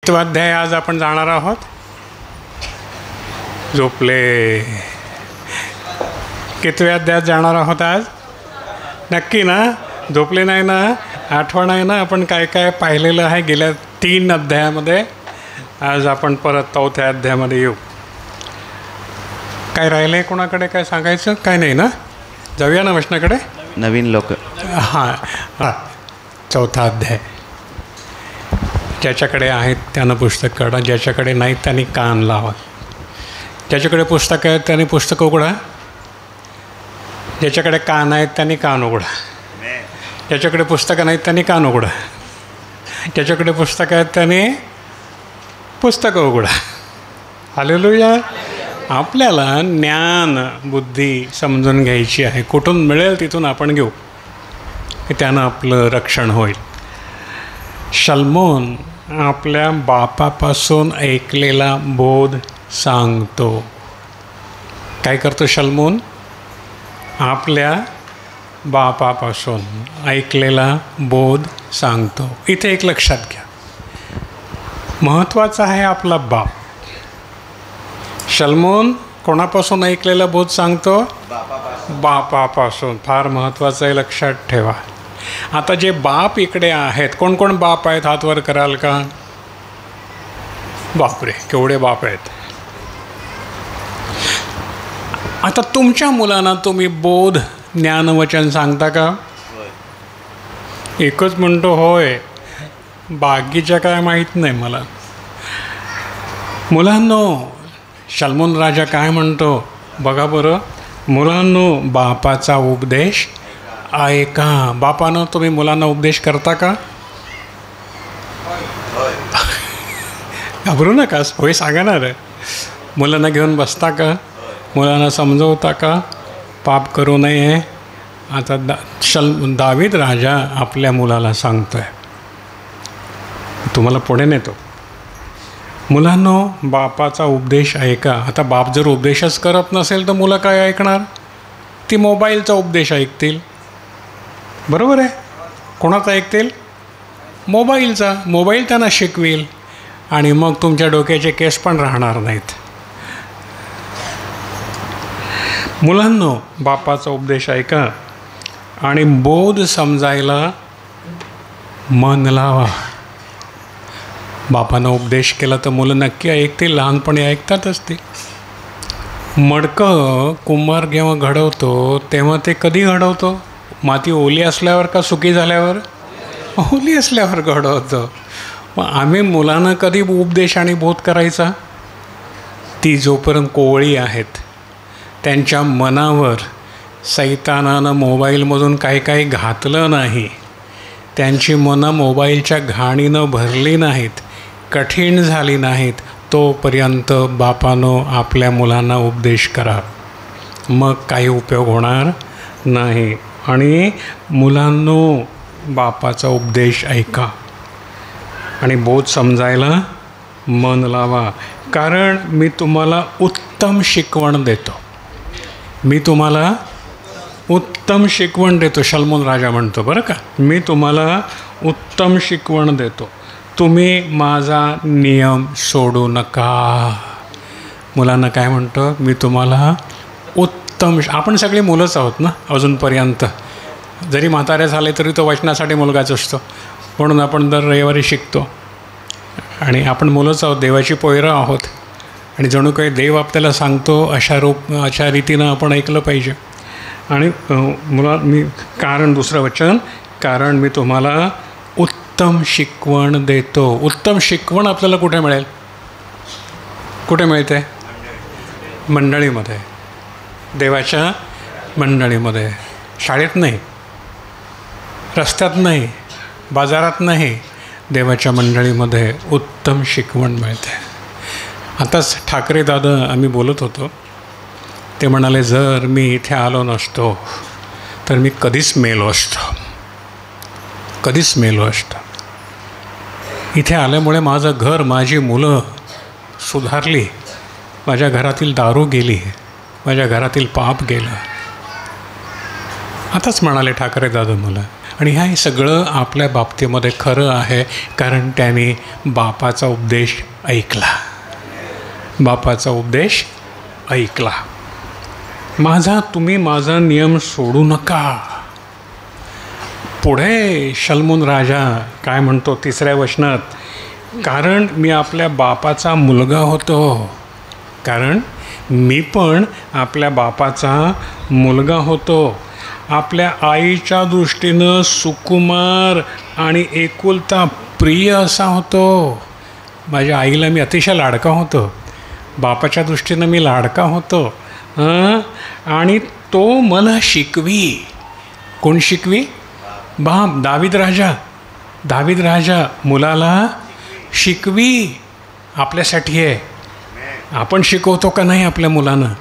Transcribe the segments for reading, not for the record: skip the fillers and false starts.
अध्याय आज आपण जाणार आहोत. झोपले. कितव्या अध्यायात जाणार आहोत आज? नक्की ना? झोपले नाही ना? आठवण आहे ना आपण काय काय पाहिलेलं आहे गेल्या 3 अध्यायामध्ये? आज आपण परत 4थ्या अध्यायामध्ये येऊ. काय राहिलं आहे कोणाकडे? काय सांगायचं? काय नाही ना? जाऊया ना वचनाकडे. नवीन लोक. हां हां, 4था अध्याय. ज्याच्याकडे आहेत त्यानं पुस्तक काढा, ज्याच्याकडे नाहीत त्यांनी कान लावा. ज्याच्याकडे पुस्तक आहेत त्यांनी पुस्तक उघडा, ज्याच्याकडे कान आहेत त्यांनी कान उघडा. ज्याच्याकडे पुस्तकं नाहीत त्यांनी कान उघडा, ज्याच्याकडे पुस्तकं आहेत त्यांनी पुस्तकं उघडा. हालेलुया. आपल्याला ज्ञान बुद्धी समजून घ्यायची आहे. कुठून मिळेल तिथून आपण घेऊ, की त्यानं आपलं रक्षण होईल. शल्मोन आपल्या बापापासून ऐकलेला बोध सांगतो. काय करतो शल्मोन? आपल्या बापापासून ऐकलेला बोध सांगतो. इथे एक लक्षात घ्या, महत्त्वाचा आहे आपला बाप. शल्मोन कोणापासून ऐकलेला बोध सांगतो? बापापासून. फार महत्त्वाचं आहे, लक्षात ठेवा. आता जे बाप इकडे आहेत, कोण कोण बाप आहेत? हात वर कराल का? बापरे, केवढे बाप आहेत. आता तुमच्या मुलांना तुम्ही बोध ज्ञानवचन सांगता का? एकच म्हणतो होय, बाकीच्या काय माहीत नाही मला. मुलांनो, शल्मोन राजा काय म्हणतो बघा बरं. मुलांनो, बापाचा उपदेश ऐका. बापानं तुम्ही मुलांना उपदेश करता का? घाबरू नका, होय सांगणार आहे. मुलांना घेऊन बसता का? मुलांना समजवता का पाप करू नये? आता दावीद राजा आपल्या मुलाला सांगतोय, तुम्हाला पुढे नेतो. मुलांनो, बापाचा उपदेश ऐका. आता बाप जर उपदेशच करत नसेल तर मुलं काय ऐकणार? ती मोबाईलचा उपदेश ऐकतील. बरोबर आहे. कोणाचा ऐकतील? मोबाईलचा. मोबाईल त्यांना शिकवेल आणि मग तुमच्या डोक्याचे केस पण राहणार नाहीत. मुलांनो, बापाचा उपदेश ऐका आणि बोध समजायला मन लावा. बापानं उपदेश केला तर मुलं नक्की ऐकतील. लहानपणी ऐकतातच ते. मडकं कुंभार जेव्हा घडवतो तेव्हा ते कधी घडवतो? माती ओली असल्यावर का सुकी झाल्यावर? ओली असल्यावर घडवतो. मग आम्ही मुलांना कधी उपदेश आणि बोध करायचा? ती जोपर्यंत कोवळी आहेत, त्यांच्या मनावर सैतानानं मोबाईलमधून काही काही घातलं नाही, त्यांची मनं मोबाईलच्या घाणीनं भरली नाहीत, कठीण झाली नाहीत, तोपर्यंत बापानं आपल्या मुलांना उपदेश करा. मग काही उपयोग होणार नाही. आणि मुलांनो, बापाचा उपदेश ऐका आणि बोध समजायला मन लावा. कारण मी तुम्हाला उत्तम शिकवण देतो. मी तुम्हाला उत्तम शिकवण देतो. शल्मोन राजा म्हणतो बरं का, मी तुम्हाला उत्तम शिकवण देतो. तुम्ही माझा नियम सोडू नका. मुलांना काय म्हणतो? मी तुम्हाला उत्तम. आपण सगळी मुलंच आहोत ना अजूनपर्यंत. जरी म्हातारे झाले तरी तो वचनासाठी मुलगाच असतो. म्हणून आपण दर रविवारी शिकतो आणि आपण मुलंच आहोत, देवाची पोयरं आहोत. आणि जणू काही देव आपल्याला सांगतो अशा रीतीनं आपण ऐकलं पाहिजे. आणि मी कारण दुसरं वचन, कारण मी तुम्हाला उत्तम शिकवण देतो. उत्तम शिकवण आपल्याला कुठे मिळेल? कुठे मिळते? मंडळीमध्ये, देवाच्या मंडळीमध्ये. शाळेत नाही, रस्त्यात नाही, बाजारात नाही, देवाच्या मंडळीमध्ये उत्तम शिकवण मिळते. आताच ठाकरे दादा आम्ही बोलत होतो, ते म्हणाले जर मी इथे आलो नसतो तर मी कधीच मेलो असतो. इथे आल्यामुळे माझं घर, माझी मुलं सुधारली, माझ्या घरातील दारू गेली, माझ्या घरातील पाप गेलं. आताच म्हणाले ठाकरे दादा आणि हे सगळं आपल्या बाबतीमध्ये खरं आहे, कारण त्याने बापाचा उपदेश ऐकला. बापाचा उपदेश ऐकला. तुम्ही माझा नियम सोडू नका. पुढे शल्मोन राजा काय म्हणतो 3ऱ्या वचनात, कारण मी आपल्या बापाचा मुलगा होतो. कारण मी पण आपल्या बापाचा मुलगा होतो. आपल्या आईच्या दृष्टीनं सुकुमार आणि एकुलता प्रिय असा होतो. माझ्या आईला मी अतिशय लाडका होतो. बापाच्या दृष्टीनं मी लाडका होतो. आणि तो मला शिकवी. कोण शिकवी? बाप. दावीद राजा मुलाला शिकवी. आपल्यासाठी आहे. आपण शिकवतो का नाही आपल्या मुलांना?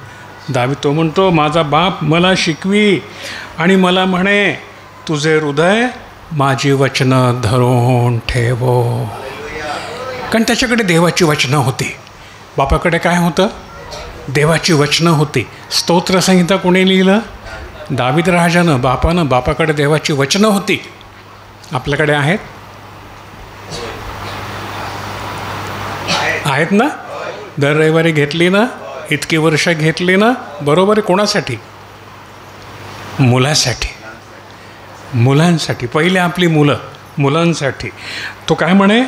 तो म्हणतो माझा बाप मला शिकवी आणि मला म्हणे तुझे हृदय माझी वचनं धरून ठेवो. कारण त्याच्याकडे देवाची वचनं होती. बापाकडे काय होतं? देवाची वचनं होती. स्तोत्रसंहिता कोणी लिहिलं? दावीद राजानं. बापाकडे देवाची वचनं होती. आपल्याकडे आहेत ना? दर रविवारी घेतली ना? इतकी वर्ष घेतली ना? बरोबर आहे. कोणासाठी? मुलांसाठी. पहिले आपली मुलांसाठी. तो काय म्हणे?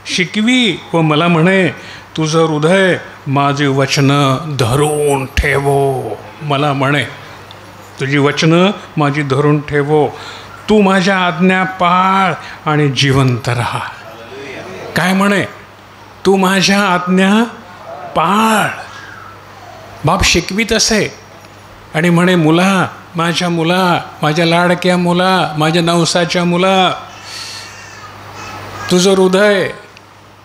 शिकवी व मला म्हणे तुझं हृदय माझी वचनं धरून ठेवो. मला म्हणे तुझी वचनं माझी धरून ठेवो. तू माझ्या आज्ञा पाळ आणि जिवंत राहा. काय म्हणे? तू माझ्या आज्ञा पाळ. बाप शिकवीत असे आणि म्हणे माझ्या लाडक्या मुला, माझ्या नवसाच्या मुला, तुझं हृदय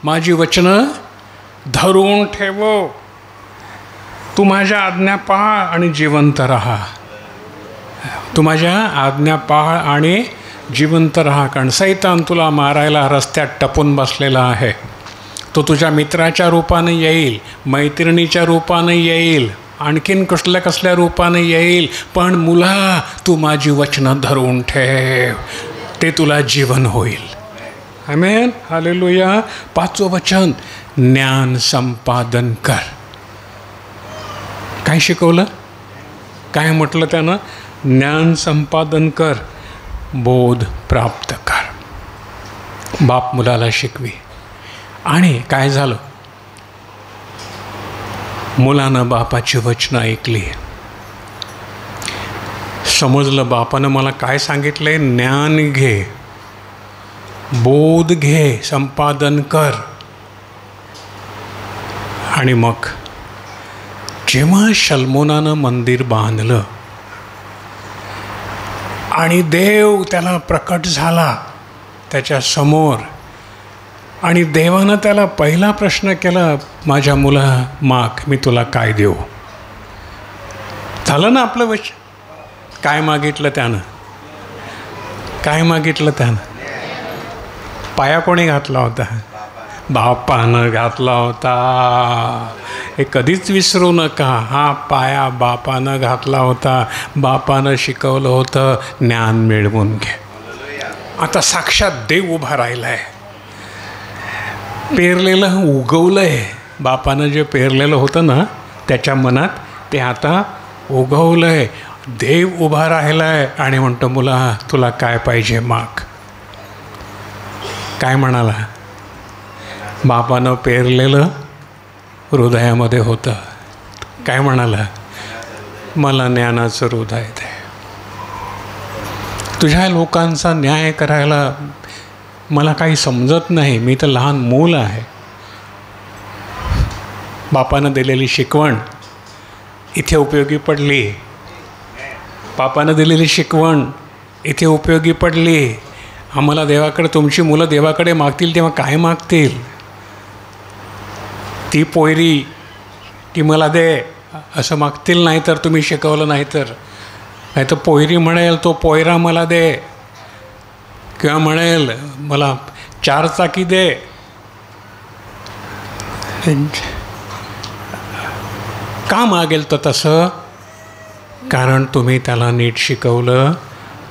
माझी वचनं धरून ठेवो. तू माझ्या आज्ञा पाळ आणि जिवंत राहा. तू माझ्या आज्ञा पाळ आणि जिवंत राहा. कारण सैतान तुला मारायला रस्त्यात टपून बसलेला आहे. तो तुझ्या मित्राच्या रूपाने येईल, मैत्रिणीच्या रूपाने येईल, आणखीन कसल्या रूपाने येईल, पण मुला तू माझी वचनं धरून ठेव. ते तुला जीवन होईल. आमेन. हालेलुया. 5वं वचन, ज्ञान संपादन कर. काय शिकवलं? काय म्हटलं त्यानं? ज्ञान संपादन कर, बोध प्राप्त कर. बाप मुलाला शिकवी. आणि काय झालं? मुलानं बापाची वचनं ऐकली. समजलं बापानं मला काय सांगितलंय. ज्ञान घे, बोध घे, संपादन कर. आणि मग जेव्हा शल्मोनानं मंदिर बांधलं आणि देव त्याला प्रकट झाला त्याच्या समोर, आणि देवानं त्याला पहिला प्रश्न केला, माझ्या मुला माग मी तुला काय देऊ? झालं ना आपलं वचन. काय मागितलं त्यानं? पाया कोणी घातला होता? बापानं घातला होता. हे कधीच विसरू नका. हा पाया बापानं घातला होता. बापानं शिकवलं होतं ज्ञान मिळवून घे. आता साक्षात देव उभा राहिला आहे. पेरलेलं उगवलं आहे. बापानं जे पेरलेलं होतं ना त्याच्या मनात, ते आता उगवलं आहे. देव उभा राहिला आहे आणि म्हणतो मुला तुला काय पाहिजे माग. काय म्हणाला? बापानं पेरलेलं हृदयामध्ये होतं. काय म्हणाला? मला ज्ञानाचं हृदय दे. तुझ्या लोकांचा न्याय करायला मला काही समजत नाही. मी तर लहान मूल आहे. बापानं दिलेली शिकवण इथे उपयोगी पडली. बापानं दिलेली शिकवण इथे उपयोगी पडली. आम्हाला देवाकडे, तुमची मुलं देवाकडे मागतील तेव्हा काय मागतील? ती पोयरी ती मला दे असं मागतील. नाही तर तुम्ही शिकवलं नाही तर पोयरी म्हणेल तो पोयरा मला दे, किंवा म्हणेल मला 4 चाकी दे. का मागेल तो तसं? कारण तुम्ही त्याला नीट शिकवलं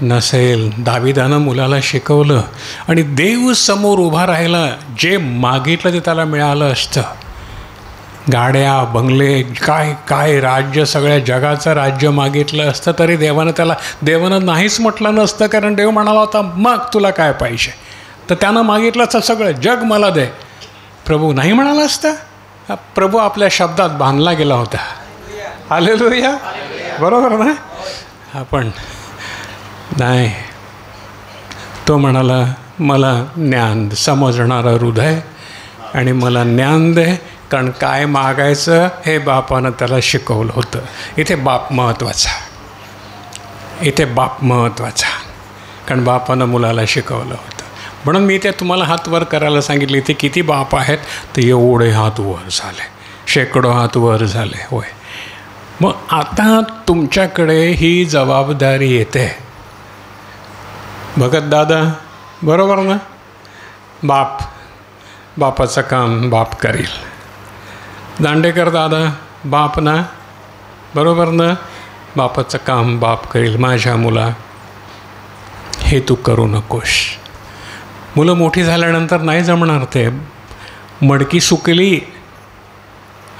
नसेल. दाविदानं मुलाला शिकवलं आणि देव समोर उभा राहिला. जे मागितलं ते त्याला मिळालं असतं. गाड्या, बंगले, काय काय राज्य, सगळ्या जगाचं राज्य मागितलं असतं तरी देवानं नाहीच म्हटलं नसतं. कारण देव म्हणाला होता मग तुला काय पाहिजे. तर त्यानं मागितलं असतं सगळं जग मला दे. प्रभू नाही म्हणाला असता. प्रभू आपल्या शब्दात बांधला गेला होता. हालेलुया. बरोबर ना. आपण नाही, तो म्हणाला मला ज्ञान समजणारं हृदय आणि मला ज्ञान दे. कारण काय मागायचं हे बापानं त्याला शिकवलं होतं. इथे बाप महत्त्वाचा. कारण बापानं मुलाला शिकवलं होतं. म्हणून मी ते तुम्हाला हात वर करायला सांगितले. इथे किती बाप आहेत तर एवढे हात वर झाले, शेकडो हात वर झाले. होय. मग आता तुमच्याकडे ही जबाबदारी येते. भगत दादा बरोबर ना. बापाचं काम बाप करील. दांडेकर दादा बाप ना, बरोबर ना. बापाचं काम बाप करील. माझ्या मुला हे तू करू नकोस. मुलं मोठी झाल्यानंतर नाही जमणार. ते मडकी सुकली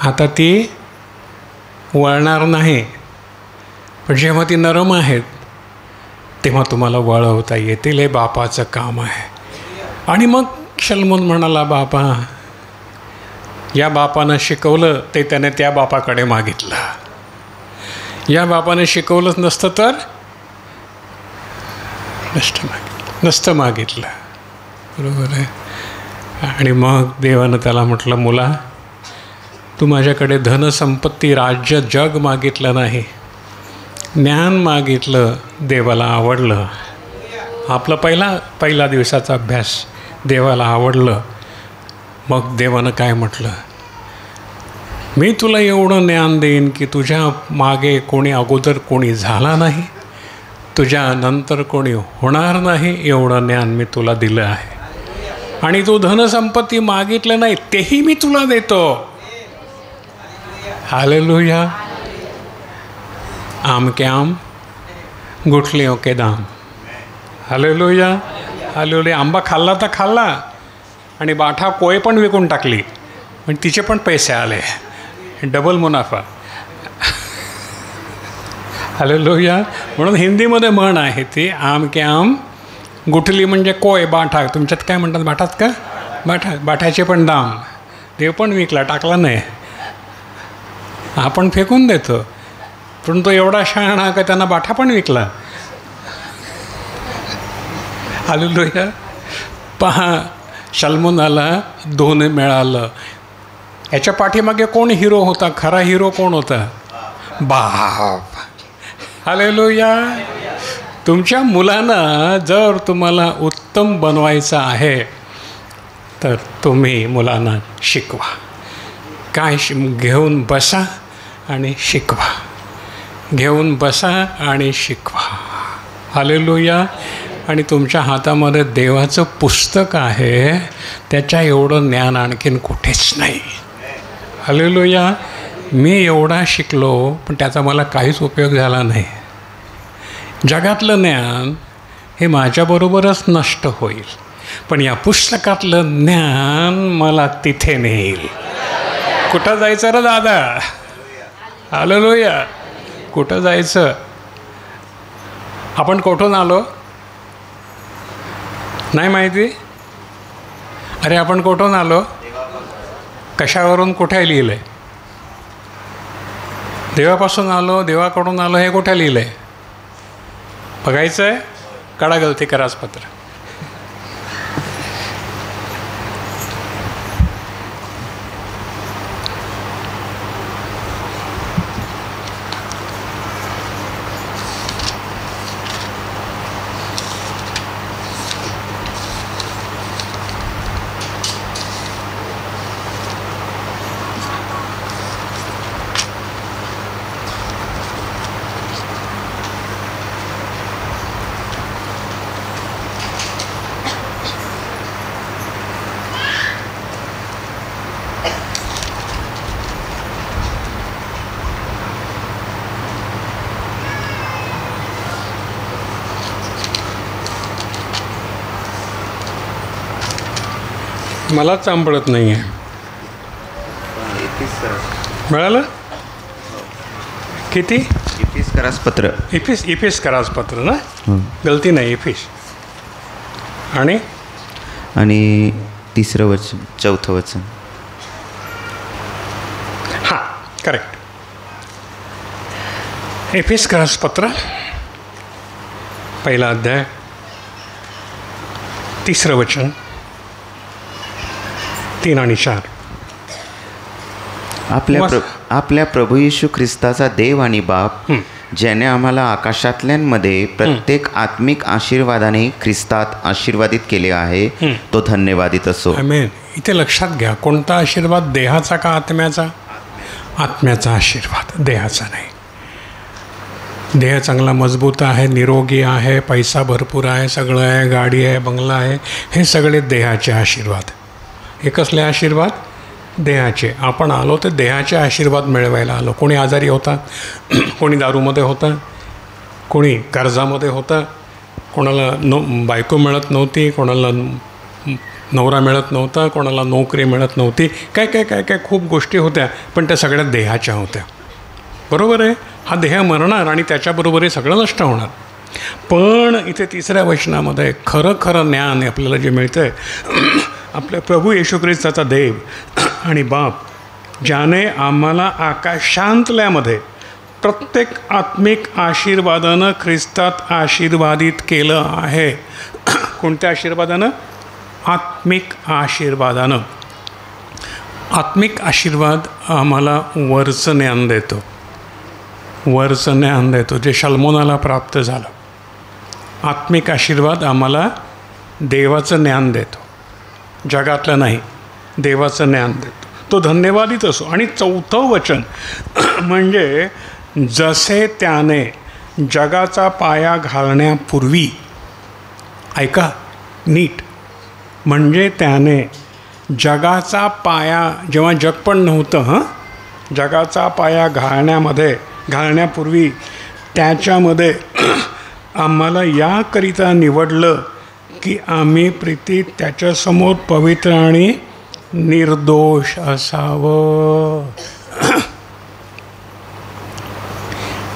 आता ती वळणार नाही. पण जेव्हा ती नरम आहेत तेव्हा तुम्हाला वळवता येतील. हे बापाचं काम आहे. आणि मग शलमोन म्हणाला बापा, या बापानं शिकवलं ते त्याने त्या बापाकडे मागितलं. या बापाने शिकवलंच नसतं तर नसतं मागितलं. बरोबर आहे. आणि मग देवानं त्याला म्हटलं मुला, तू माझ्याकडे धनसंपत्ती, राज्य, जग मागितलं नाही, ज्ञान मागितलं. देवाला आवडलं. आपला पहिला दिवसाचा अभ्यास देवाला आवडलं. मग देवानं काय म्हटलं, मी तुला एवढं ज्ञान देईन की तुझ्या मागे कोणी अगोदर कोणी झाला नाही, तुझ्या नंतर कोणी होणार नाही. एवढं ज्ञान मी तुला दिलं आहे. आणि तू धनसंपत्ती मागितलं नाही तेही मी तुला देतो. हालेलुया. आम के आम, गुठलियों के दाम. हालेलुया. हालेलुया. आंबा खाल्ला तर खाल्ला आणि बाठा कोय पण विकून टाकली, पण तिचे पण पैसे आले. डबल मुनाफा. हालेलुया. म्हणून हिंदीमध्ये म्हण आहे ती, आम के आम, गुठली म्हणजे कोय, बाठा. तुमच्यात काय म्हणतात, बाठात का? बाठाचे पण दाम. देव पण विकला, टाकला नाही. आपण फेकून देतो. पण तो एवढा शहाणा का त्यांना बाठा पण विकला. हालेलुया. पहा, शल्मोनाला दोन मिळालं. याच्या पाठीमागे कोण हिरो होता? खरा हिरो कोण होता? बाप. हालेलुया. तुमच्या मुलांना जर तुम्हाला उत्तम बनवायचं आहे तर तुम्ही मुलांना शिकवा. काय घेऊन बसा आणि शिकवा. घेऊन बसा आणि शिकवा. हालेलुया. आणि तुमच्या हातामध्ये देवाचं पुस्तक आहे, त्याच्या एवढं ज्ञान आणखीन कुठेच नाही. हालेलुया. मी एवढा शिकलो पण त्याचा मला काहीच उपयोग झाला नाही. जगातलं ज्ञान हे माझ्याबरोबरच नष्ट होईल, पण या पुस्तकातलं ज्ञान मला तिथे नेईल. कुठं जायचं रे दादा? हालेलुया. कुठं जायचं? आपण कुठून आलो नाही माहिती? अरे आपण कुठून आलो? कशावरून कुठे लिहिलं आहे? देवापासून आलो, देवाकडून आलो, हे कुठे लिहिलं आहे? बघायचं आहे. काढा गलती कराच पत्र. मलाच सापडत नाही आहे. मिळालं किती? करासपत्र. इफिस करासपत्र ना, गलती नाही. इफिस आणि तिसरं वचन, चौथं वचन. हां, करेक्ट. इफिस करासपत्र पहिला अध्याय, तिसरं वचन, 3 आणि 4. आपल्या प्रभू येशू ख्रिस्ताचा देव आणि बाप, ज्याने आम्हाला आकाशातल्यांमध्ये प्रत्येक आत्मिक आशीर्वादाने ख्रिस्तात आशीर्वादित केले आहे, तो धन्यवादित असो. आमेन. इथे लक्षात घ्या, कोणता आशीर्वाद? देहाचा का आत्म्याचा? आत्म्याचा आशीर्वाद, देहाचा नाही. देह चांगला मजबूत आहे, निरोगी आहे, पैसा भरपूर आहे, सगळं आहे, गाडी आहे, बंगला आहे, हे सगळे देहाचे आशीर्वाद. हे कसले आशीर्वाद? देहाचे. आपण आलो तर देहाचे आशीर्वाद मिळवायला आलो. कोणी आजारी होता, कोणी दारूमध्ये होतं, कोणी कर्जामध्ये होतं, कोणाला बायको मिळत नव्हती, कोणाला नवरा मिळत नव्हता, कोणाला नोकरी मिळत नव्हती, काय काय काय काय खूप गोष्टी होत्या, पण त्या सगळ्या देहाच्या होत्या. बरोबर आहे. हा देह मरणार आणि त्याच्याबरोबर हे सगळं नष्ट होणार. पण इथे तिसऱ्या वचनामध्ये खरं खरं ज्ञान आपल्याला जे मिळतं आहे, आपल्या प्रभू येशू ख्रिस्ताचा देव आणि बाप, ज्याने आम्हाला आकाशांतल्यामध्ये प्रत्येक आत्मिक आशीर्वादानं ख्रिस्तात आशीर्वादित केलं आहे. कोणत्या आशीर्वादानं? आत्मिक आशीर्वादानं. आत्मिक आशीर्वाद आम्हाला वरचं ज्ञान देतो, वरचं ज्ञान देतो, जे शल्मोनाला प्राप्त झालं. आत्मिक आशीर्वाद आम्हाला देवाचं ज्ञान देतो, जगातलं नाही, देवाचं ज्ञान देतो. तो धन्यवादित असो. आणि चौथं वचन म्हणजे जसे त्याने जगाचा पाया घालण्यापूर्वी, ऐका नीट, म्हणजे त्याने जगाचा पाया, जेव्हा जग पण नव्हतं, जगाचा पाया घालण्यापूर्वी त्याच्यामध्ये आम्हाला याकरिता निवडलं की आम्ही प्रीतीत त्याच्यासमोर पवित्र आणि निर्दोष असावं.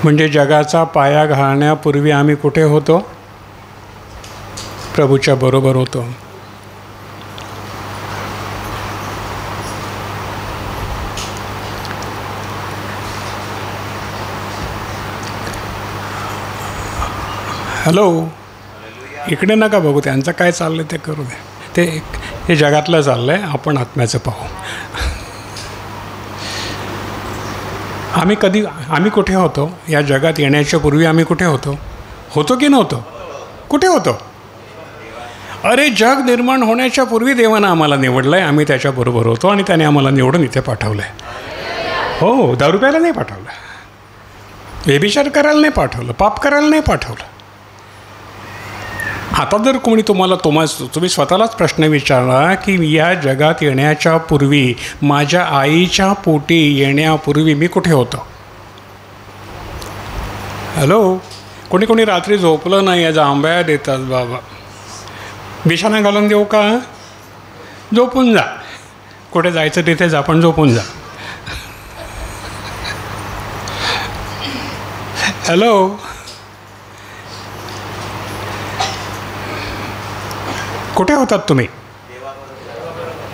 म्हणजे जगाचा पाया घालण्यापूर्वी आम्ही कुठे होतो? प्रभूच्या बरोबर होतो. हॅलो, इकडे नका बघू, त्यांचं काय चाललं ते करू दे. हे जगातलं चाललं आहे, आपण आत्म्याचं पाहू. आम्ही कुठे होतो? या जगात येण्याच्या पूर्वी आम्ही कुठे होतो की नव्हतो? कुठे होतो? अरे, जग निर्माण होण्याच्या पूर्वी देवानं आम्हाला निवडलं आहे, आम्ही त्याच्याबरोबर होतो आणि त्याने आम्हाला निवडून इथे पाठवलं आहे. हो, दारू प्यायला नाही पाठवलं, व्यभिचार करायला नाही पाठवलं, पाप करायला नाही पाठवलं. आता जर कोणी तुम्ही स्वतःलाच प्रश्न विचारला की या जगात येण्याच्या पूर्वी, माझ्या आईच्या पोटी येण्यापूर्वी मी कुठे होतो? हॅलो, कोणी रात्री झोपलं नाही, याचा आंब्या देतात. बाबा, बिछाना घालून देऊ का? झोपून जा. कुठे जायचं तिथे जा, पण झोपून जा. हॅलो, कुठे होतात तुम्ही?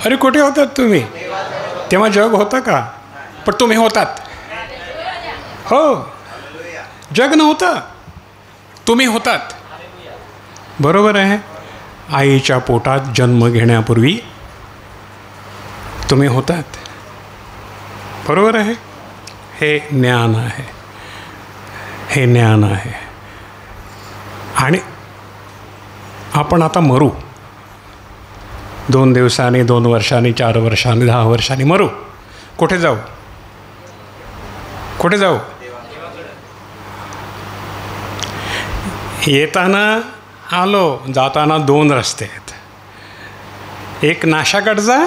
अरे, कुठे होतात तुम्ही? तेव्हा जग होतं का? पण तुम्ही होतात. हो, जग नव्हतं, तुम्ही होतात. बरोबर आहे. आईच्या पोटात जन्म घेण्यापूर्वी तुम्ही होतात. बरोबर आहे. हे ज्ञान आहे, हे ज्ञान आहे. आणि आपण आता मरू. 2 दिवसांनी, 2 वर्षांनी, 4 वर्षांनी, 10 वर्षांनी मरू. कुठे जाऊ? कुठे जाऊ? येताना आलो, जाताना 2 रस्ते आहेत. एक नाशाकडचा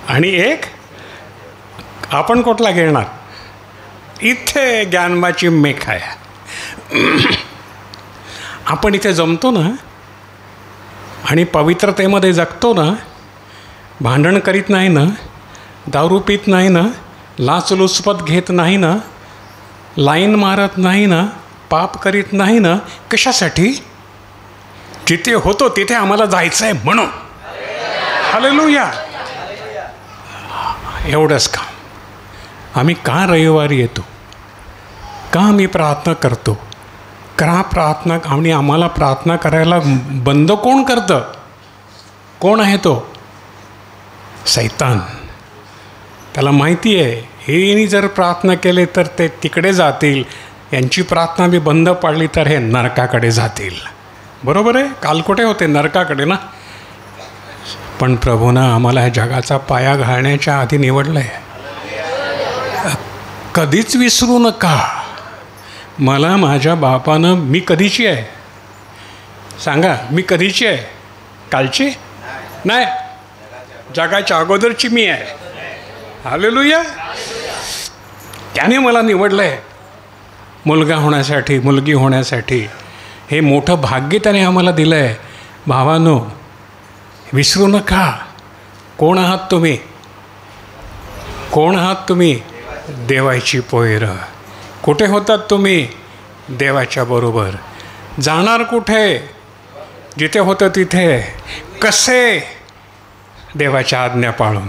आणि एक आपण कुठला घेणार? इथे ज्ञानबाची मेख आहे. आपण इथे जमतो ना आणि पवित्रतेमध्ये जगतो ना, भांडण करीत नाही ना, दारू पित नाही ना, लाचलुचपत घेत नाही ना, लाईन मारत नाही ना, पाप करीत नाही ना. कशासाठी? जिथे होतो तिथे आम्हाला जायचं आहे म्हणून. हालेलुया. एवढंच का? आम्ही का रविवारी येतो? का आम्ही प्रार्थना करतो? का प्रार्थना? आणि आम्हाला प्रार्थना करायला बंद कोण करतं? कोण आहे तो? सैतान. त्याला माहिती आहे हे जर प्रार्थना केले तर ते तिकडे जातील, यांची प्रार्थना मी बंद पाडली तर हे नरकाकडे जातील. बरोबर आहे? काल कुठे होते? नरकाकडे ना. पण प्रभूनं आम्हाला ह्या जगाचा पाया घालण्याच्या आधी निवडलं आहे. कधीच विसरू नका, मला माझ्या बापानं, मी कधीची आहे सांगा? मी कधीची आहे? कालची नाही, जगाच्या अगोदरची मी आहे. हालेलुया. त्याने मला निवडलं आहे मुलगा होण्यासाठी, मुलगी होण्यासाठी. हे मोठं भाग्य त्याने आम्हाला दिलं आहे. भावानो, विसरू नका. कोण आहात तुम्ही? कोण आहात तुम्ही? देवाची पोयरं. कुठे होतात तुम्ही? देवाच्या बरोबर. जाणार कुठे? जिथे होतं तिथे. कसे? देवाच्या आज्ञा पाळून.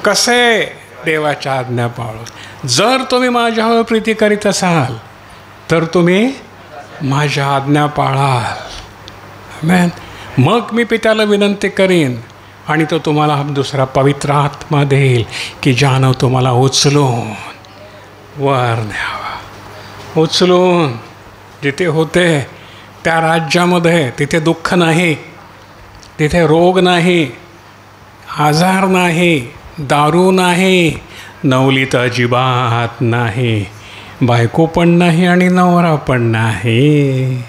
कसे? देवाच्या आज्ञा पाळून. जर तुम्ही माझ्यावर प्रीती करीत असाल तर तुम्ही माझ्या आज्ञा पाळाल. आमेन. मग मी पित्याला विनंती करीन आणि तो तुम्हाला दुसरा पवित्र आत्मा देईल की ज्यानं तुम्हाला उचलून वर न्यावा. उचलून जिथे होते त्या राज्यामध्ये, तिथे दुःख नाही, तिथे रोग नाही, आजार नाही, दारू नाही, नवलीत अजिबात नाही, बायको पण नाही आणि नवरा पण नाही.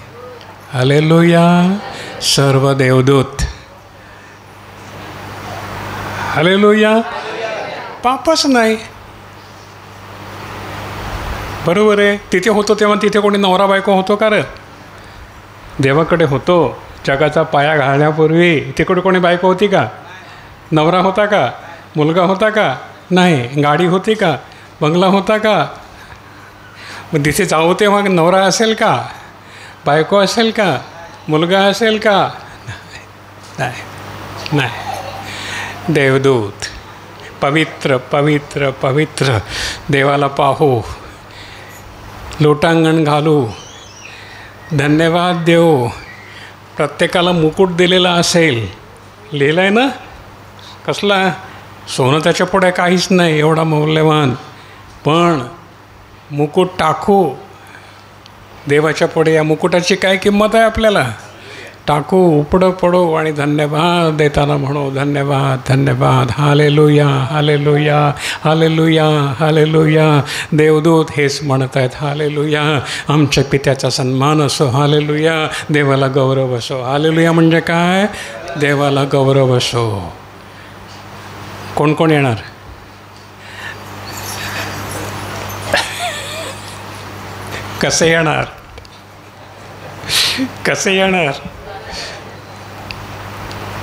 हालेलुया. सर्व देवदूत. हालेलुया. पापच नाही. बरोबर आहे. तिथे होतो तेव्हा तिथे कोणी नवरा बायको होतो का रे? देवाकडे होतो. जगाचा पाया घालण्यापूर्वी तिकडे कोणी बायको होती का? नवरा होता का? मुलगा होता का? नाही. गाडी होती का? बंगला होता का? मग तिथे जाऊ तेव्हा नवरा असेल का? बायको असेल का? मुलगा असेल का? नाही. नाही. देवदूत. पवित्र पवित्र पवित्र. देवाला पाहू, लोटांगण घालू, धन्यवाद देऊ. प्रत्येकाला मुकुट दिलेला असेल. लिहिलं आहे ना? कसला? सोनं त्याच्या पुढे काहीच नाही, एवढा मौल्यवान. पण मुकुट टाकू देवाच्या पुढे. या मुकुटाची काय किंमत आहे आपल्याला? टाकू, उपडं पडू आणि धन्यवाद देताना म्हणू, धन्यवाद धन्यवाद. Hallelujah hallelujah hallelujah hallelujah. देवदूत हेच म्हणत आहेत. हालेलुया. आमच्या पित्याचा सन्मान असो. हालेलुया. देवाला गौरव असो. हालेलुया म्हणजे काय? देवाला गौरव असो. कोण कोण येणार? कसे येणार? कसे येणार?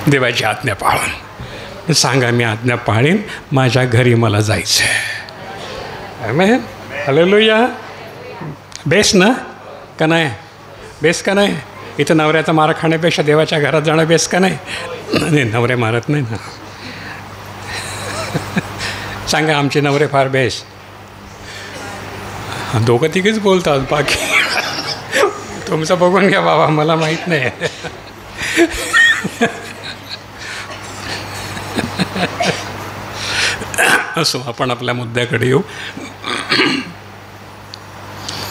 देवाची आज्ञा पाळून. सांगा, मी आज्ञा पाळीन, माझ्या घरी मला जायचं आहे. आमेन. हालेलुया. बेस ना का नाही? बेस का नाही? इथं नवऱ्याचा मार खाण्यापेक्षा देवाच्या घरात जाणं बेस का नाही? नाही, नवरे मारत नाही ना. सांगा, आमचे नवरे फार बेस. दोघं तिघेच बोलतात, बाकी तुमचं बघून घ्या बाबा, मला माहीत नाही. असो, आपण आपल्या मुद्द्याकडे येऊ.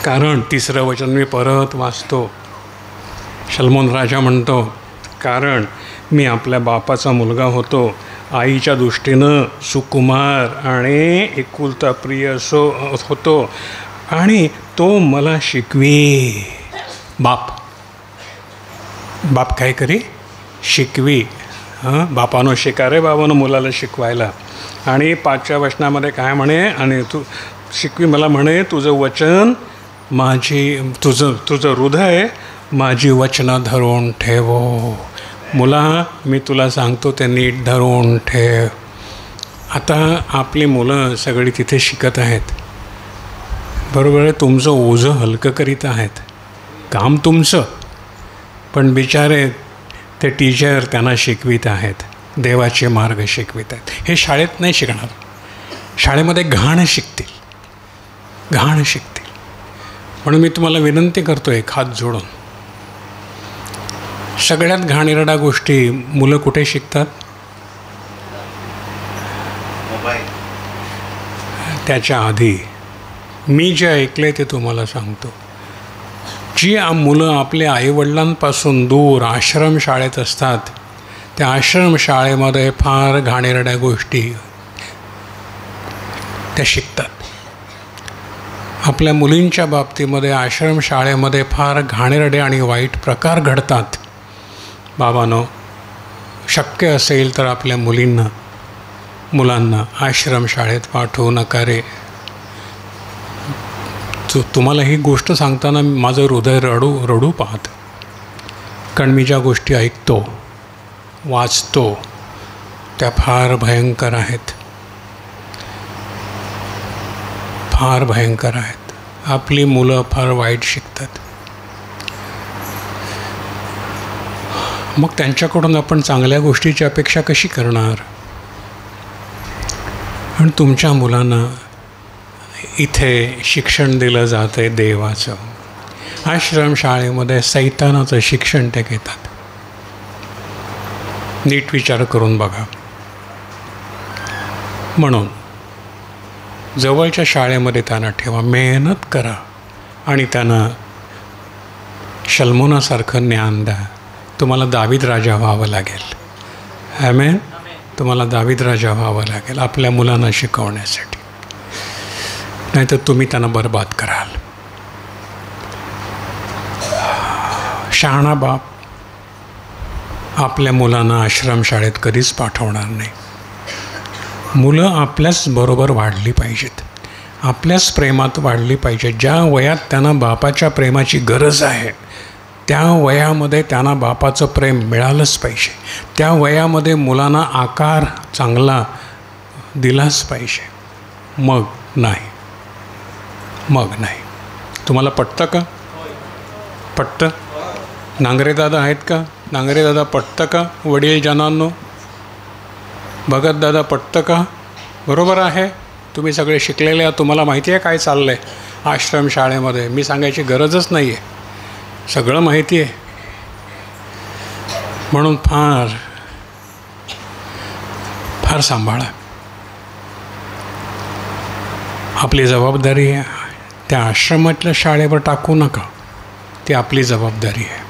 कारण तिसरं वचन मी परत वाचतो. शलोमोन राजा म्हणतो, कारण मी आपल्या बापाचा मुलगा होतो, आईच्या दृष्टीनं सुकुमार आणि एकुलता प्रिय असो होतो, आणि तो मला शिकवी. बाप काय करी? शिकवी. बापानं शिका रे बाबानं मुलाला शिकवायला. आणि 5व्या वचनामध्ये काय म्हणे? आणि तू शिकवी मला म्हणे, तुझं वचन तुझं हृदय माझी वचनं धरून ठेवो. मुला मी तुला सांगतो ते नीट धरून ठेव. आता आपली मुलं सगळी तिथे शिकत आहेत, बरोबर आहे. तुमचं ओझं हलकं करीत आहेत, काम तुमचं, पण बिचारे ते टीचर त्यांना शिकवित आहेत, देवाचे मार्ग शिकवित आहेत. हे शाळेत नाही शिकणार, शाळेमध्ये घाण शिकतील, घाण शिकतील. म्हणून मी तुम्हाला विनंती करतो एक हात जोडून, सगळ्यात घाणेरड्या गोष्टी मुलं कुठे शिकतात? त्याच्या आधी मी जे ऐकले ते तुम्हाला सांगतो. जी मुलं आपल्या आईवडिलांपासून दूर आश्रमशाळेत असतात, त्या आश्रमशाळेमध्ये फार घाणेरड्या गोष्टी त्या शिकतात. आपल्या मुलींच्या बाबतीमध्ये आश्रमशाळेमध्ये फार घाणेरडे आणि वाईट प्रकार घडतात. बाबांनो, शक्य असेल तर आपल्या मुलांना आश्रमशाळेत पाठवू नका रे. तुम्हाला ही गोष्ट सांगताना माझं हृदय रडू पाहत, कारण मी ज्या गोष्टी ऐकतो, वाचतो, त्या फार भयंकर आहेत, फार भयंकर आहेत. आपली मुलं फार वाईट शिकतात. मग त्यांच्याकडून आपण चांगल्या गोष्टीची अपेक्षा कशी करणार? आणि तुमच्या मुलांना इथे शिक्षण दिलं जातं आहे देवाचं. आश्रमशाळेमध्ये सैतानाचं शिक्षण ते घेतात. नीट विचार करून बघा. म्हणून जवळच्या शाळेमध्ये त्यांना ठेवा, मेहनत करा आणि त्यांना शल्मोनासारखं ज्ञान द्या. तुम्हाला दावीद राजा व्हावं लागेल. आमेन. तुम्हाला दावीद राजा व्हावं लागेल आपल्या मुलांना शिकवण्यासाठी, नाहीतर तुम्ही त्यांना बरबाद कराल. शहाणा बाप आपल्या मुलांना आश्रमशाळेत कधीच पाठवणार नाही. मुलं आपल्याच बरोबर वाढली पाहिजेत, आपल्याच प्रेमात वाढली पाहिजेत. ज्या वयात त्यांना बापाच्या प्रेमाची गरज आहे, त्या वयामध्ये त्यांना बापाचं प्रेम मिळालंच पाहिजे. त्या वयामध्ये मुलांना आकार चांगला दिलाच पाहिजे. मग नाही. तुम्हाला पटतं का? पटतं? नांगरेदादा आहेत का? नांगरेदादा पटतं का? वडीलजनांनो, भगतदादा पटतं का? बरोबर आहे. तुम्ही सगळे शिकलेले आहात, तुम्हाला माहिती आहे काय चाललं आहे आश्रमशाळेमध्ये. मी सांगायची गरजच नाही आहे, सगळं माहिती आहे. म्हणून फार सांभाळा. आपली जबाबदारी आहे. त्या आश्रमातल्या शाळेवर टाकू नका, ती आपली जबाबदारी आहे.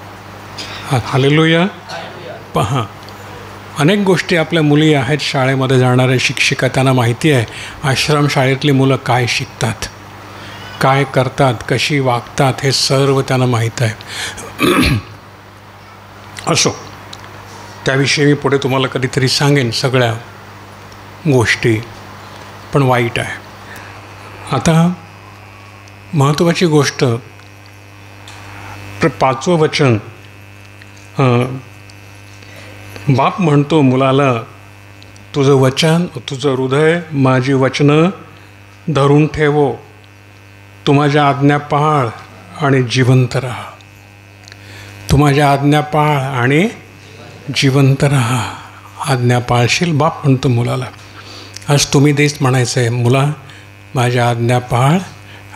हालेलुया. पहा, अनेक गोष्टी आपल्या मुली आहेत शाळेमध्ये जाणाऱ्या शिक्षिका, त्यांना माहिती आहे आश्रमशाळेतली मुलं काय शिकतात, काय करतात, कशी वागतात, हे सर्व त्यांना माहीत आहे. असो, त्याविषयी मी पुढे तुम्हाला कधीतरी सांगेन सगळ्या गोष्टी, पण वाईट आहे. आता महत्त्वाची गोष्ट, 5वं वचन, बाप म्हणतो मुलाला, तुझं वचन, तुझं हृदय माझी वचनं धरून ठेवो, तू माझ्या आज्ञा पाळ आणि जिवंत राहा. तू माझ्या आज्ञा पाळ आणि जिवंत राहा. आज्ञा पाळशील, बाप म्हणतो मुलाला. आज तुम्ही तेच म्हणायचं आहे, मुला माझ्या आज्ञा पाळ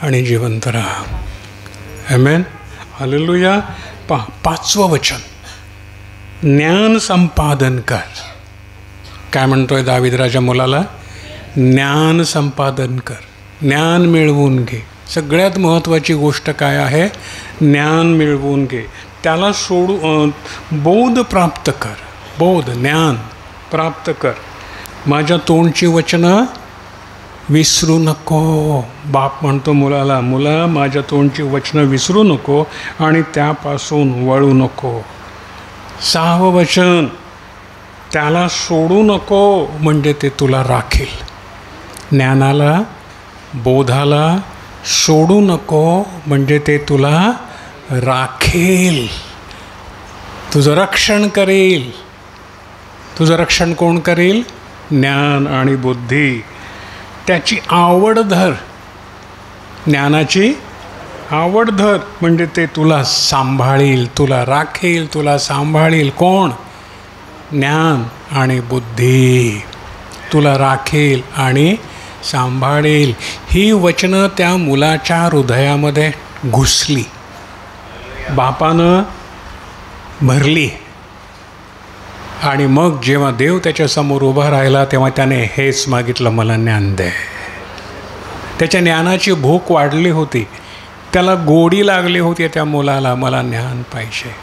आणि जिवंत राहा. आमेन. हालेलुया. 5वं वचन, ज्ञान संपादन कर. काय म्हणतोय दावीद राजा मुलाला? ज्ञान संपादन कर, ज्ञान मिळवून घे. सगळ्यात महत्त्वाची गोष्ट काय आहे? ज्ञान मिळवून घे. त्याला बोध प्राप्त कर. बोध, ज्ञान प्राप्त कर. माझ्या तोंडची वचनं विसरू नको. बाप म्हणतो मुलाला, मुला माझ्या तोंडची वचनं विसरू नको आणि त्यापासून वळू नको. 6वं वचन, त्याला सोडू नको, म्हणजे ते तुला राखील. ज्ञानाला, बोधाला सोडू नको, म्हणजे ते तुला राखील. तुझं रक्षण करेल. तुझं रक्षण कोण करेल? ज्ञान आणि बुद्धी. त्याची आवड धर. ज्ञानाची आवड धर म्हणजे ते तुला सांभाळील, तुला राखेल, तुला सांभाळील. कोण? ज्ञान आणि बुद्धी तुला राखेल आणि सांभाळेल. ही वचनं त्या मुलाच्या हृदयामध्ये घुसली, बापानं भरली. आणि मग जेव्हा देव त्याच्यासमोर उभा राहिला तेव्हा त्याने हेच मागितलं, मला ज्ञान दे. त्याच्या ज्ञानाची भूक वाढली होती, त्याला गोडी लागली होती त्या मुलाला, मला ज्ञान पाहिजे.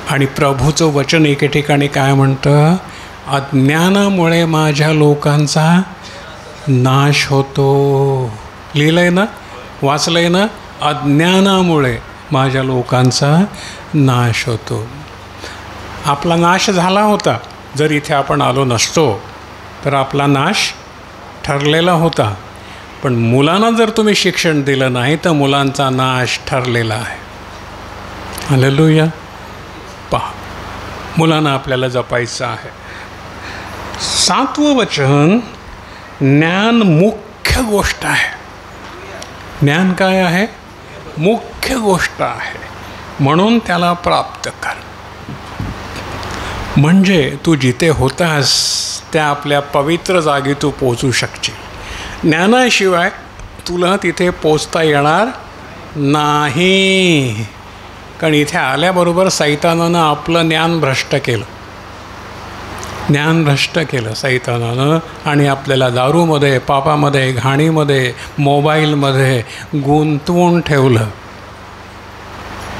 आणि प्रभूचं वचन एके ठिकाणी काय म्हणतं? अज्ञानामुळे माझ्या लोकांचा नाश होतो. लिहिलं आहे ना, वाचलं आहे ना? अज्ञानामुळे माझ्या लोकांचा नाश होतो. आपला नाश झाला होता. जर इथे आपण आलो नसतो तर आपला नाश ठरलेला होता. पण मुलांना जर तुम्ही शिक्षण दिलं नाही तर मुलांचा नाश ठरलेला आहे. हालेलुया. पहा, मुलांना आपल्याला जपायचं आहे. 7वं वचन, ज्ञान मुख्य गोष्ट आहे. ज्ञान काय आहे? मुख्य गोष्ट आहे. म्हणून त्याला प्राप्त कर. म्हणजे तू जिथे होतास त्या आपल्या पवित्र जागी तू पोचू शकशील. ज्ञानाशिवाय तुला तिथे पोचता येणार नाही. कारण इथे आल्याबरोबर सैतानानं आपलं ज्ञान भ्रष्ट केलं. ज्ञान भ्रष्ट केलं सैतानानं आणि आपल्याला दारूमध्ये, पापामध्ये, घाणीमध्ये, मोबाईलमध्ये गुंतवून ठेवलं.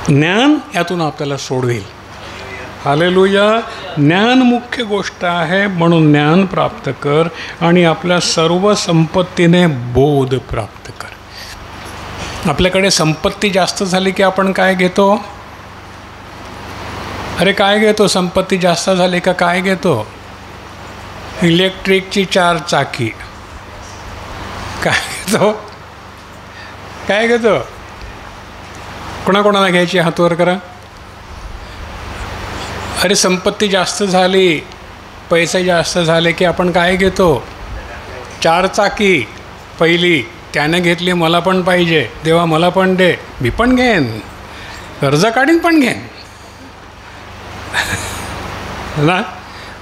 ज्ञान यातून आपल्याला सोडवेल. हालेलुया. ज्ञान मुख्य गोष्ट आहे म्हणून ज्ञान प्राप्त कर आणि आपल्या सर्व संपत्तीने बोध प्राप्त कर. आपल्याकडे संपत्ती जास्त झाली की आपण काय घेतो? अरे काय घेतो? संपत्ती जास्त झाली का काय घेतो? इलेक्ट्रिकची 4 चाकी. काय घेतो? काय घेतो? कोणाकोणाला घ्यायची? हातवर करा. अरे संपत्ती जास्त झाली, पैसे जास्त झाले की आपण काय घेतो? 4 चाकी. पहिली त्याने घेतली, मला पण पाहिजे, देवा मला पण दे, मी पण घेईन, कर्ज काढीन पण घेईन ना,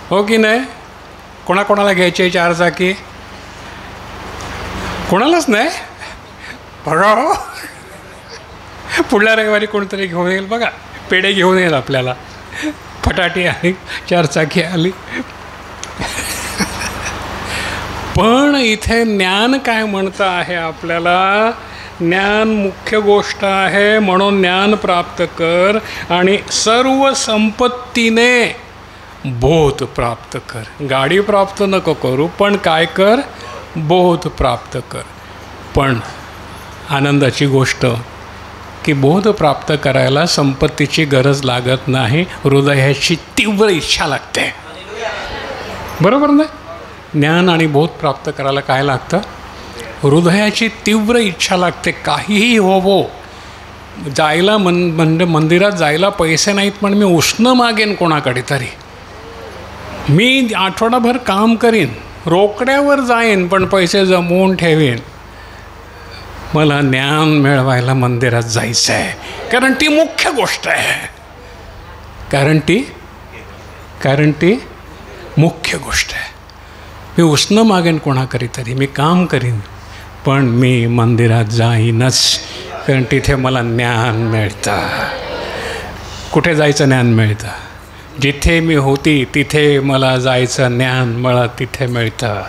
हो की नाही? कोणाकोणाला घ्यायची 4 चाकी? कोणालाच नाही. बघा हो, पुढल्या रविवारी कोणतरी घेऊन येईल बघा, पेढे घेऊन येईल आपल्याला, फटाटी आली, 4 चाकी आली. पण इथे ज्ञान काय म्हणतं आहे आपल्याला? ज्ञान मुख्य गोष्ट आहे म्हणून ज्ञान प्राप्त कर आणि सर्व संपत्तीने बोध प्राप्त कर. गाडी प्राप्त नको करू, पण काय कर? बोध प्राप्त कर. पण आनंदाची गोष्ट की बोध प्राप्त करायला संपत्तीची गरज लागत नाही, हृदयाची तीव्र इच्छा लागते. बरोबर ना? ज्ञान आणि बोध प्राप्त करायला काय लागतं? हृदयाची तीव्र इच्छा लागते. काहीही होवो, जायला म्हणजे मंदिरात जायला पैसे नाहीत पण मी उसनं मागेन कोणाकडे तरी, मी आठवडाभर काम करीन, रोकड्यावर जाईन पण पैसे जमवून ठेवीन, मला ज्ञान मिळवायला मंदिरात जायचं आहे. कारण ती मुख्य गोष्ट आहे. कारण ती मुख्य गोष्ट आहे. मी उसनं मागेन कोणाकरी तरी, मी काम करीन पण मी मंदिरात जाईनच, कारण तिथे मला ज्ञान मिळतं. कुठे जायचं ज्ञान मिळतं? जिथे मी होती तिथे मला जायचं ज्ञान मला तिथे मिळतं.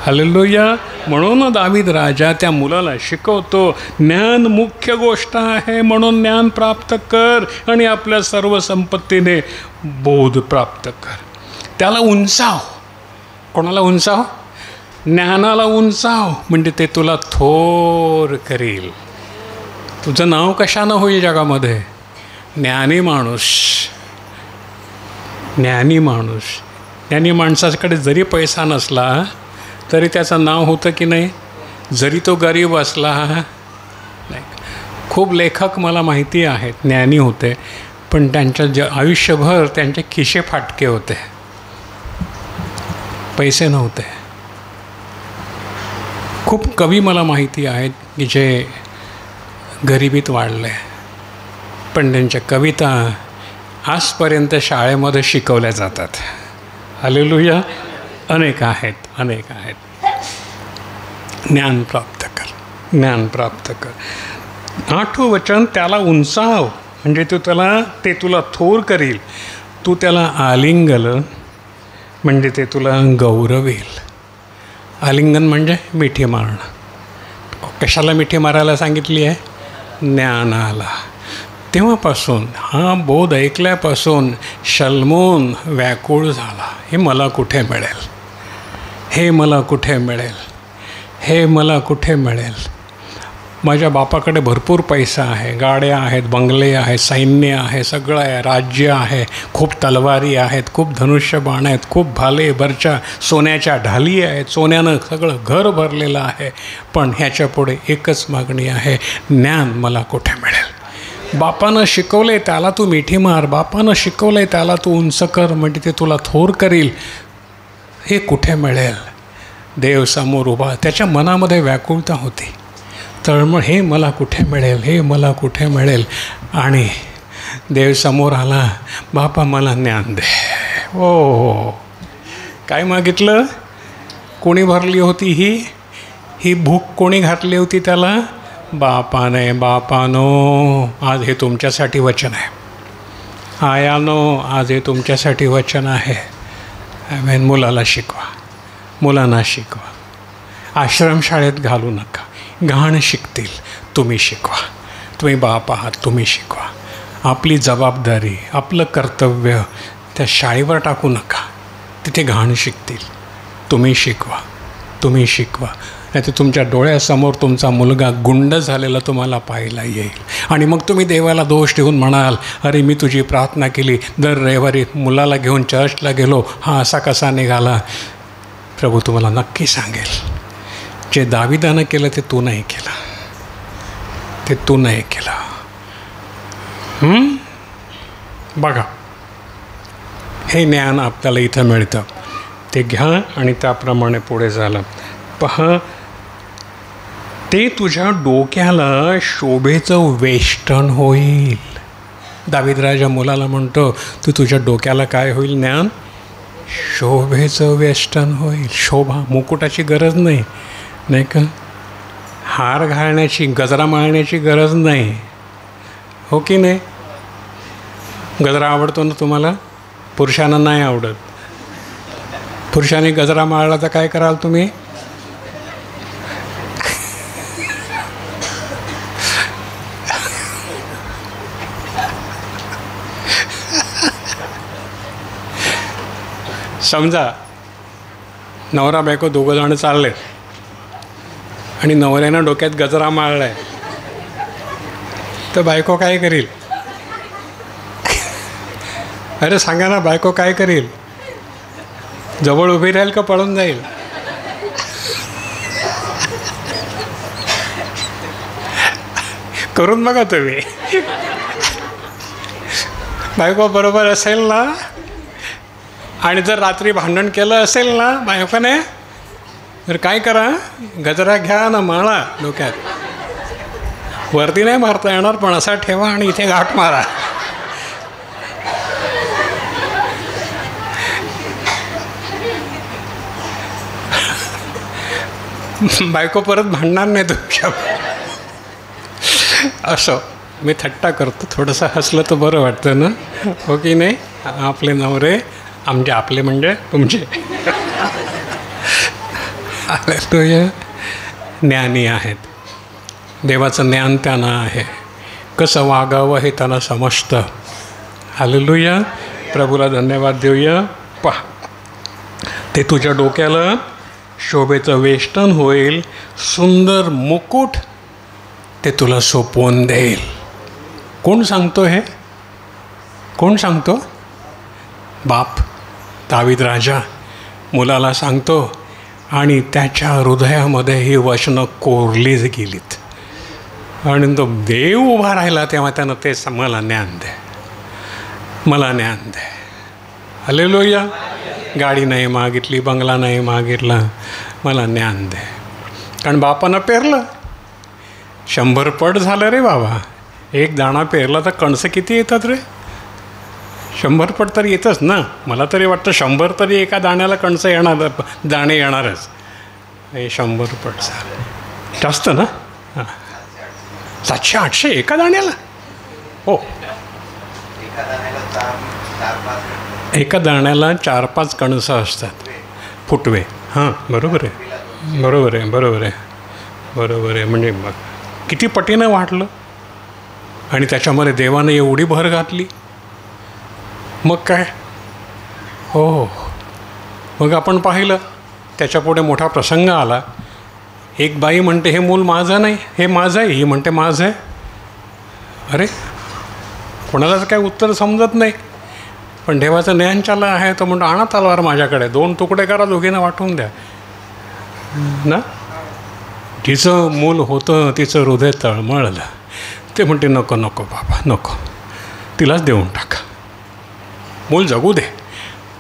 हालेलुया. म्हणून दावीद राजा त्या मुलाला शिकवतो, ज्ञान मुख्य गोष्ट आहे म्हणून ज्ञान प्राप्त कर आणि आपल्या सर्व संपत्तीने बोध प्राप्त कर. त्याला उंचाव. कोणाला उंचाव? ज्ञानाला उंचाव, म्हणजे ते तुला थोर करेल. तुझं नाव कशानं होईल जगामध्ये? ज्ञानी माणूस. ज्ञानी माणूस. ज्ञानी माणसाकडे जरी पैसा नसला तरी त्याचं नाव होतं की नाही? जरी तो गरीब असला नाही. खूप लेखक मला माहिती आहेत ज्ञानी होते पण त्यांच्या आयुष्यभर त्यांचे खिसे फाटके होते, पैसे नव्हते. खूप कवी मला माहिती आहेत की जे गरिबीत वाढले, पण त्यांच्या कविता आजपर्यंत शाळेमध्ये शिकवल्या जातात. हालेलुया. अनेक आहेत. ज्ञान प्राप्त कर. 8वं वचन, त्याला उंचाव म्हणजे ते तुला थोर करील. तू त्याला आलिंगन म्हणजे ते तुला गौरवेल. आलिंगन म्हणजे मिठी मारणं. कशाला मिठी मारायला सांगितली आहे? ज्ञानाला. तेव्हापासून हा बोध ऐकल्यापासून शल्मोन व्याकुळ झाला. हे मला कुठे मिळेल, हे मला कुठे मिळेल, हे मला कुठे मिळेल. माझ्या बापाकडे भरपूर पैसा आहे, गाड्या आहेत, बंगले आहेत, सैन्य आहे, सगळं आहे, राज्य आहे, खूप तलवारी आहेत, खूप धनुष्यबाण आहेत, खूप भाले बरच्या सोन्याच्या ढाली आहेत, सोन्यानं सगळं घर भरलेलं आहे. पण ह्याच्यापुढे एकच मागणी आहे, ज्ञान मला कुठे मिळेल. बापानं शिकवले त्याला तू मिठी मार, बापानं शिकवले त्याला तू उंच कर म्हणजे ते तुला थोर करील. हे कुठे मिळेल? देव समोर उभा, त्याच्या मनामध्ये व्याकुळता होती, तळमळ, हे मला कुठे मिळेल, हे मला कुठे मिळेल. आणि देव समोर आला, बापा मला ज्ञान दे. हो, काय मागितलं? कोणी भरली होती ही भूक कोणी घातली होती त्याला? बापाने. बापानो, आज हे तुमच्यासाठी वचन आहे. आयानो, आज हे तुमच्यासाठी वचन आहे. आमेन. मुलाला शिकवा, मुलांना शिकवा. आश्रमशाळेत घालू नका, घाण शिकतील. तुम्ही शिकवा. तुम्ही बाप आहात, तुम्ही शिकवा. आपली जबाबदारी, आपलं कर्तव्य त्या शाळेवर टाकू नका, तिथे घाण शिकतील. तुम्ही शिकवा, तुम्ही शिकवा. नाही तर तुमच्या डोळ्यासमोर तुमचा मुलगा गुंड झालेला तुम्हाला पाहायला येईल. आणि मग तुम्ही देवाला दोष ठेवून म्हणाल, अरे मी तुझी प्रार्थना केली, दर रविवारी मुलाला घेऊन चर्चला गेलो, हा असा कसा निघाला. प्रभू तुम्हाला नक्की सांगेल, जे दाविदानं केलं ते तू नाही केलं, ते तू नाही केलं. बघा, हे ज्ञान आपल्याला इथं मिळतं, ते घ्या आणि त्याप्रमाणे पुढे झालं. पहा, ते तुझ्या डोक्याला शोभेचं वेष्टन होईल. दाविदराजा मुलाला म्हणतो, तू तुझ्या डोक्याला काय होईल? ज्ञान. शोभेचं वेष्टन होईल. शोभा, मुकुटाची गरज नाही, नाही का? हार घालण्याची, गजरा माळण्याची गरज नाही, हो की नाही? गजरा आवडतो ना तुम्हाला? पुरुषांना नाही आवडत. पुरुषांनी गजरा माळला तर काय कराल तुम्ही? समजा नवरा बायको दोघं जण चालले आणि नवऱ्यानं डोक्यात गजरा माळला आहे, तर बायको काय करील? अरे सांगा ना, बायको काय करील? जवळ उभी राहील का पळून जाईल? करून बघा तुम्ही. बायको बरोबर असेल ना, आणि जर रात्री भांडण केलं असेल ना बायकोने, तर काय करा, गजरा घ्या ना, माळा डोक्यात. वरती नाही मारता येणार, पण असा ठेवा आणि इथे गाठ मारा. बायको परत भांडणार नाही तुमच्या. असं मी थट्टा करतो, थोडंसं हसलं तर बरं वाटतं ना, हो की नाही? आपले नवरे आपले म्हणजे तुमचे ज्ञानी आहेत. देवाचं ज्ञान त्यांना आहे, कसं वागावं हे त्यांना समजतं. हालेलुया. प्रभूला धन्यवाद देऊया. पहा, ते तुझ्या डोक्याला शोभेचं वेष्टन होईल, सुंदर मुकुट ते तुला सोपवून देईल. कोण सांगतो हे? कोण सांगतो? बाप दावीद राजा मुलाला सांगतो, आणि त्याच्या हृदयामध्ये ही वचनं कोरलीच गेलीत. आणि तो देव उभा राहिला तेव्हा त्यानं ते मला ज्ञान दे. मला ज्ञान दे. हालेलुया. गाडी नाही मागितली, बंगला नाही मागितला, मला ज्ञान दे. कारण बापानं पेरलं, 100 पट झालं रे बाबा. एक दाणा पेरला तर कणसं किती येतात रे? 100 पट तरी येतच ना. मला तरी वाटतं 100 तरी एका दाण्याला कणसं येणार, दाणे येणारच. हे 100 पट झालं, जास्त ना. 700-800 एका दाण्याला. हो, एका दाण्याला 4-5 कणसं असतात, फुटवे. हां, बरोबर आहे, बरोबर आहे, बरोबर आहे, बरोबर आहे. म्हणजे मग किती पटीनं वाढलं. आणि त्याच्यामध्ये देवाने एवढी भर घातली. मग काय, हो. मग आपण पाहिलं त्याच्यापुढे मोठा प्रसंग आला. एक बाई म्हणते हे मूल माझं नाही, हे माझं आहे. ही म्हणते माझं आहे. अरे, कोणालाच काय उत्तर समजत नाही. पण देवाचं ज्ञान चाललं आहे. तो म्हणतो आणा तलवार माझ्याकडे, 2 तुकडे करा, दोघींना वाटून द्या ना. तिचं मूल होतं, तिचं हृदय तळमळलं. ते म्हणते नको नको बाबा नको, तिलाच देऊन टाका. मूल जगू दे,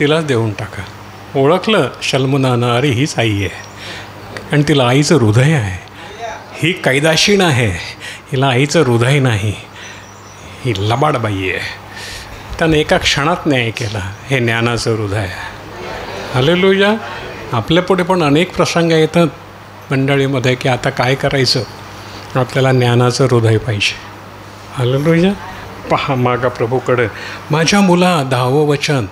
तिलाच देऊन टाका. ओळखलं शल्मुनानं, अरे हीच आई आहे. आणि तिला आईचं हृदय आहे. ही कैदाशीण आहे, हिला आईचं हृदय नाही, ही लबाडबाई आहे. त्यानं एका क्षणात न्याय केला. हे ज्ञानाचं हृदय आहे. हालेलुया. आपल्या पुढे पण अनेक प्रसंग येतात मंडळीमध्ये की आता काय करायचं, आपल्याला ज्ञानाचं हृदय पाहिजे. हालेलुया. पहा मागा प्रभूकडे. माझ्या मुला, 10वं वचन,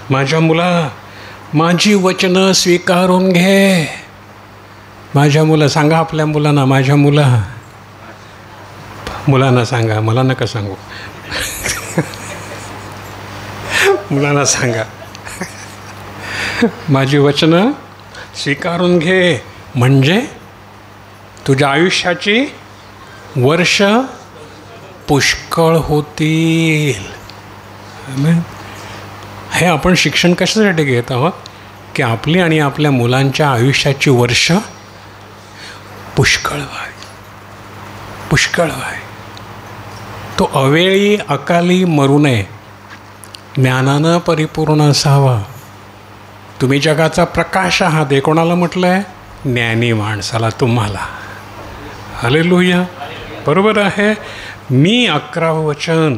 माझ्या मुला माझी वचनं स्वीकारून घे. माझ्या मुलं, सांगा आपल्या मुलांना, माझ्या मुलांना सांगा, मला नका सांगू. मुलांना सांगा, माझी वचनं स्वीकारून घे, म्हणजे तुझ्या आयुष्याची वर्ष पुष्कळ होतील. हे आपण शिक्षण कशासाठी घेत आहोत की आपली आणि आपल्या मुलांच्या आयुष्याची वर्ष पुष्कळ व्हावी. तो अवेळी अकाली मरू नये, ज्ञानानं परिपूर्ण असावा. तुम्ही जगाचा प्रकाश आहात. हे कोणाला म्हटलं आहे? ज्ञानी माणसाला, तुम्हाला. हालेलुया. बरोबर आहे. मी 11वं वचन,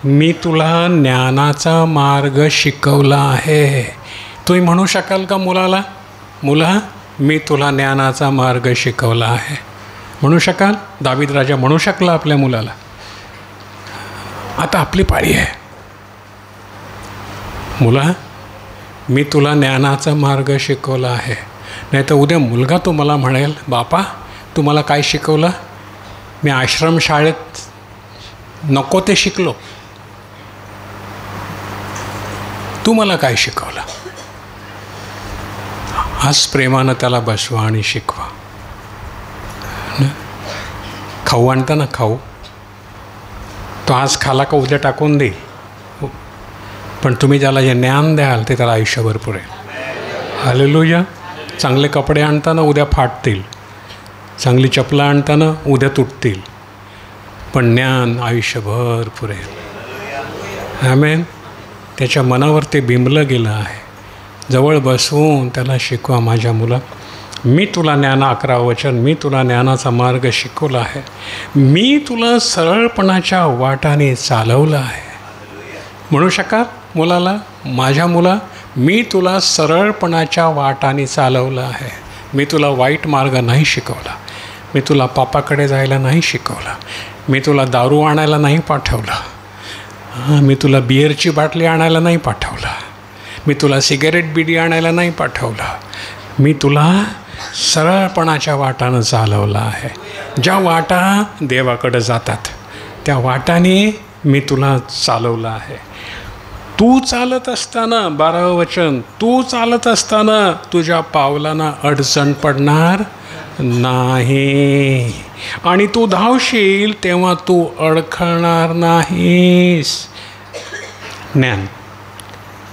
मी तुला ज्ञानाचा मार्ग शिकवला आहे. तुम्ही म्हणू शकाल का मुलाला, मुला मी तुला ज्ञानाचा मार्ग शिकवला आहे? म्हणू शकाल? दावीद राजा म्हणू शकला आपल्या मुलाला. आता आपली पाळी आहे. मुला मी तुला ज्ञानाचा मार्ग शिकवला आहे. नाही तर उद्या मुलगा तुम्हाला म्हणेल, बापा तुम्हाला काय शिकवलं? मी आश्रमशाळेत नको ते शिकलो, तू मला काय शिकवलं? आज प्रेमानं त्याला बसवा आणि शिकवा. खाऊ आणता ना, खाऊ तो आज खाला का उद्या टाकून देईल, पण तुम्ही त्याला जे ज्ञान द्याल ते त्याला आयुष्यभर पुरेल. हालेलुया. चांगले कपडे आणताना उद्या फाटतील, चांगली चपला आणताना उद्या तुटतील, पण ज्ञान आयुष्यभर पुरेल. आमेन. त्याच्या मनावर ते बिंबलं गेलं आहे. जवळ बसवून त्याला शिकवा, माझ्या मुला मी तुला 11वं वचन, मी तुला ज्ञानाचा मार्ग शिकवला आहे. मी तुला सरळपणाच्या वाटाने चालवलं आहे. म्हणू शकाल मुलाला, माझ्या मुला मी तुला सरळपणाच्या वाटाने चालवलं आहे. मी तुला वाईट मार्ग नाही शिकवला. मी तुला पापाकडे जायला नाही शिकवलं. मी तुला दारू आणायला नाही पाठवलं. मी तुला बिअरची बाटली आणायला नाही पाठवलं. मी तुला सिगारेट बिडी आणायला नाही पाठवलं. मी तुला सरळपणाच्या वाटानं चालवलं आहे. ज्या वाटा देवाकडे जातात त्या वाटाने मी तुला चालवलं आहे. तू चालत असताना, 12वं वचन, तू चालत असताना तुझ्या पावलांना अडचण पडणार नाही आणि तू धावशील तेव्हा तू अडखळणार नाहीस. ज्ञान,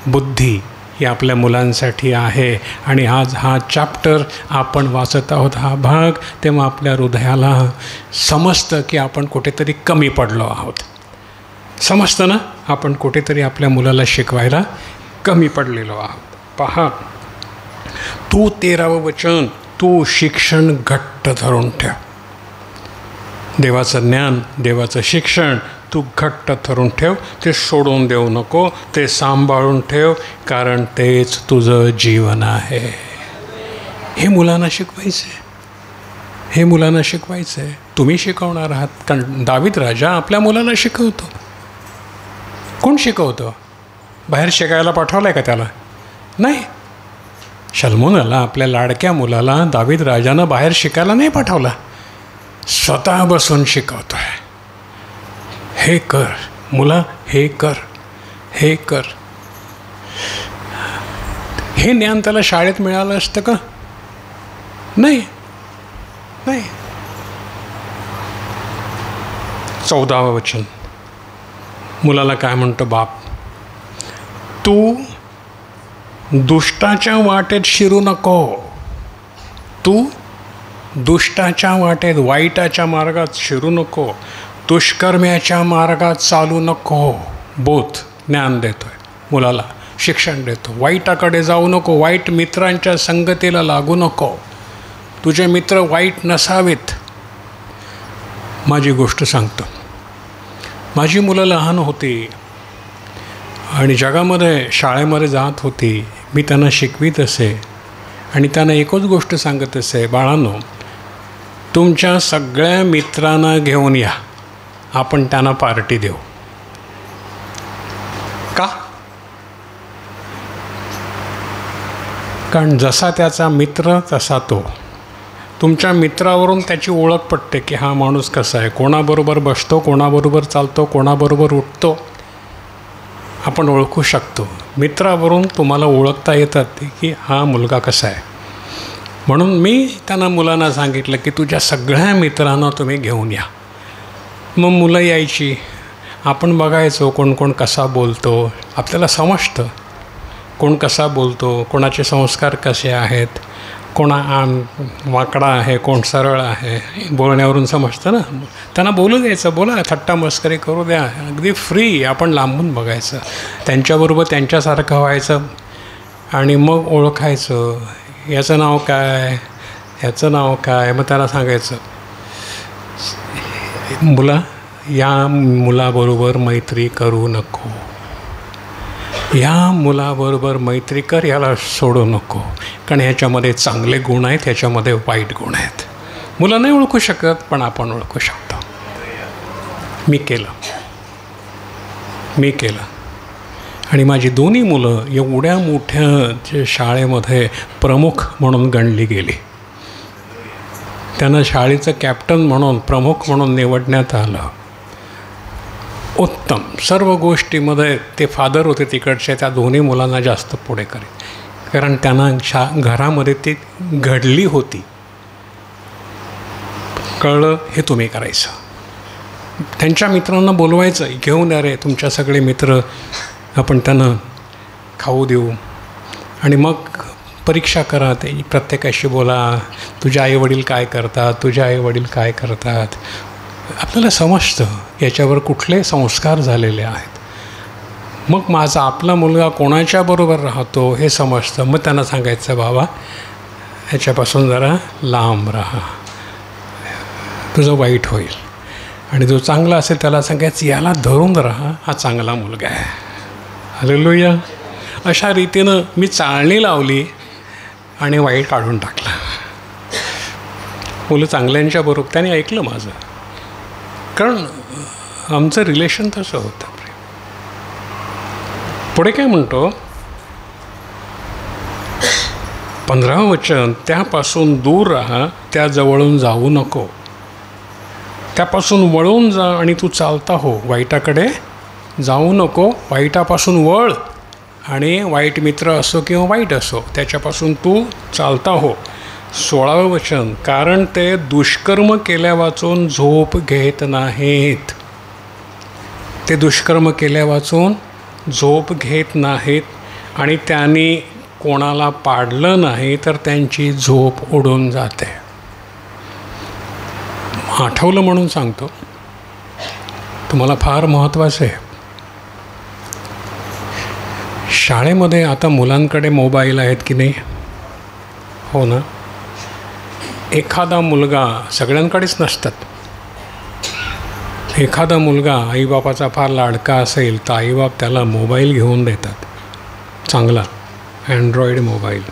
बुद्धी ही आपल्या मुलांसाठी आहे. आणि आज हा चॅप्टर आपण वाचत आहोत, हा भाग, तेव्हा आपल्या हृदयाला समजतं की आपण कुठेतरी कमी पडलो आहोत. समजतं ना, आपण कुठेतरी आपल्या मुलाला शिकवायला कमी पडलेलो आहोत. पहा, तू 13वं वचन, तू शिक्षण घट्ट धरून ठेव. देवाचं ज्ञान, देवाचं शिक्षण तू घट्ट धरून ठेव. ते सोडून देऊ नको, ते सांभाळून ठेव, कारण तेच तुझं जीवन आहे. हे मुलांना शिकवायचं आहे, हे मुलांना शिकवायचं आहे. तुम्ही शिकवणार आहात, कारण दावीद राजा आपल्या मुलाला शिकवतो. कोण शिकवतं? बाहेर शिकायला पाठवलं आहे का त्याला? नाही. शल्मोनाला, आपल्या लाडक्या मुलाला दावीद राजानं बाहेर शिकायला नाही पाठवला, स्वतः बसून शिकवतो आहे. हे कर मुला, हे कर, हे कर. हे ज्ञान त्याला शाळेत मिळालं असतं का? नाही, नाही. 14वं वचन मुलाला काय म्हणतो बाप? तू दुष्टाच्या वाटेत शिरू नको. तू दुष्टाच्या वाटेत, वाईटाच्या मार्गात शिरू नको. दुष्कर्म्याच्या मार्गात चालू नको. बोध, ज्ञान देतो आहे मुलाला, शिक्षण देतो. वाईटाकडे जाऊ नको, वाईट मित्रांच्या संगतीला लागू नको. तुझे मित्र वाईट नसावेत. माझी गोष्ट सांगतो. माझी मुलं लहान होती आणि जगामध्ये शाळेमध्ये जात होती. मी त्यांना शिकवीत असे आणि त्यांना एकच गोष्ट सांगत असे, बाळांनो, तुमच्या सगळ्या मित्रांना घेऊन या, आपण त्यांना पार्टी देऊ. का? कारण जसा त्याचा मित्र तसा तो. तुमच्या मित्रावरून त्याची ओळख पडते की हा माणूस कसा आहे, कोणाबरोबर बसतो, कोणाबरोबर चालतो, कोणाबरोबर उठतो, आपण ओळखू शकतो. मित्रावरून तुम्हाला ओळखता येतात की हा मुलगा कसा आहे. म्हणून मी त्यांना मुलांना सांगितलं की तुझ्या सगळ्या मित्रांना तुम्ही घेऊन या. मग मुलं यायची, आपण बघायचो कोण कोण कसा बोलतो. आपल्याला समजतं कोण कसा बोलतो, कोणाचे संस्कार कसे आहेत, कोणा वाकडा आहे, कोण सरळ आहे, बोलण्यावरून समजतं ना. त्यांना बोलू द्यायचं, बोला, थट्टा मस्करी करू द्या, अगदी फ्री. आपण लांबून बघायचं, त्यांच्याबरोबर त्यांच्यासारखं व्हायचं आणि मग ओळखायचं. याचं नाव काय, याचं नाव काय. मग त्याला सांगायचं, मुला, या मुलाबरोबर मैत्री करू नको, या मुलाबरोबर मैत्री कर, याला सोडू नको, कारण ह्याच्यामध्ये चांगले गुण आहेत, ह्याच्यामध्ये वाईट गुण आहेत. मुलं नाही ओळखू शकत, पण आपण ओळखू शकतो. मी केलं आणि माझी दोन्ही मुलं एवढ्या मोठ्या जे शाळेमध्ये प्रमुख म्हणून गणली गेली. त्यांना शाळेचं कॅप्टन म्हणून, प्रमुख म्हणून निवडण्यात आलं. उत्तम. सर्व गोष्टीमध्ये ते फादर होते तिकडचे, त्या दोन्ही मुलांना जास्त पुढे कारण त्यांना घरामध्ये ती घडली होती. कळलं, हे तुम्ही करायचं. त्यांच्या मित्रांना बोलवायचं, घेऊन या रे तुमच्या सगळे मित्र, आपण त्यांना खाऊ देऊ. आणि मग परीक्षा करा, ते प्रत्येकाशी बोला, तुझे आईवडील काय करतात, तुझे आईवडील काय करतात. आपल्याला समजतं याच्यावर कुठले संस्कार झालेले आहेत. मग माझा आपला मुलगा कोणाच्याबरोबर राहतो हे समजतं. मग त्यांना सांगायचं, बाबा ह्याच्यापासून जरा लांब राहा, तुझं वाईट होईल. आणि जो चांगला असेल त्याला सांगायचं, याला धरून राहा, हा चांगला मुलगा आहे. हालेलुया. अशा रीतीनं मी चाळणी लावली आणि वाईट काढून टाकला. मुलं चांगल्यांच्या बरोबर त्याने ऐकलं माझं, कारण आमचं रिलेशन तसं होतं. पुढे काय म्हणतो 15वं वचन, त्यापासून दूर राहा, त्याजवळून जाऊ नको. त्यापासून वळून जा आणि तू चालता हो, वाईटाकडे जाऊ नको, वाईटापासून वळ. आणि वाईट मित्र असो किंवा वाईट असो, त्याच्यापासून तू चालता हो. 16वं वचन, कारण ते दुष्कर्म केल्या वाचून झोप घेत नाहीत. ते दुष्कर्म केल्या वाचून झोप घेत नाहीत आणि त्यांनी कोणाला पाडलं नाही तर त्यांची झोप उडून जाते. आठवलं म्हणून सांगतो, तुम्हाला फार महत्त्वाचं आहे. शाळेमध्ये आता मुलांकडे मोबाईल आहेत की नाही? हो ना. एखादा मुलगा, सगळ्यांकडेच नसतात, एखादा मुलगा आईबापाचा फार लाडका असेल तर आईबाप त्याला मोबाईल घेऊन देतात, चांगला अँड्रॉईड मोबाईल.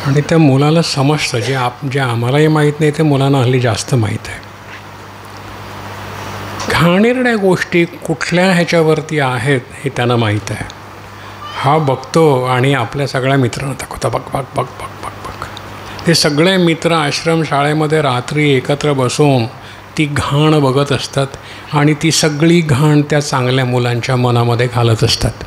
आणि त्या मुलाला समजतं जे आम्हालाही माहीत नाही ते मुलांना हल्ली जास्त माहीत आहे. घाणेरड्या गोष्टी कुठल्या ह्याच्यावरती आहेत हे त्यांना माहीत आहे. हा बघतो आणि आपल्या सगळ्या मित्रांना दाखवतो, बघ बघ बघ बघ बघ बघ. ते सगळे मित्र आश्रमशाळेमध्ये रात्री एकत्र बसून ती घाण बघत असतात आणि ती सगळी घाण त्या चांगल्या मुलांच्या मनामध्ये घालत असतात.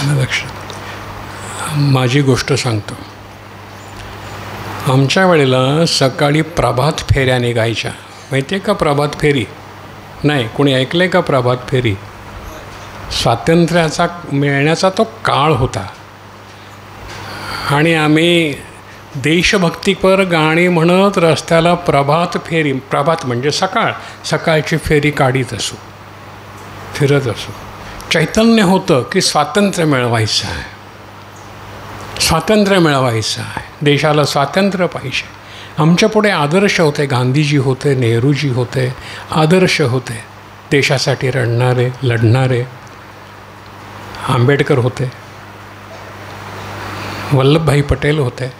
लक्षात. माझी गोष्ट सांगतो. आमच्या वेळेला सकाळी प्रभात फेऱ्या निघायच्या. माहिती आहे का प्रभात फेरी? नाही, कोणी ऐकलं आहे का प्रभात फेरी? स्वातंत्र्याचा मिळण्याचा तो काळ होता आणि आम्ही देशभक्तीपर गाणी म्हणत रस्त्याला प्रभात फेरी, प्रभात म्हणजे सकाळ, सकाळची फेरी काढीत असू, फिरत असू. चैतन्य होतं की स्वातंत्र्य मिळवायचं आहे, स्वातंत्र्य मिळवायचं आहे, देशाला स्वातंत्र्य पाहिजे. आमच्या पुढे आदर्श होते, गांधीजी होते, नेहरूजी होते, आदर्श होते, देशासाठी लढणारे. आंबेडकर होते, वल्लभभाई पटेल होते.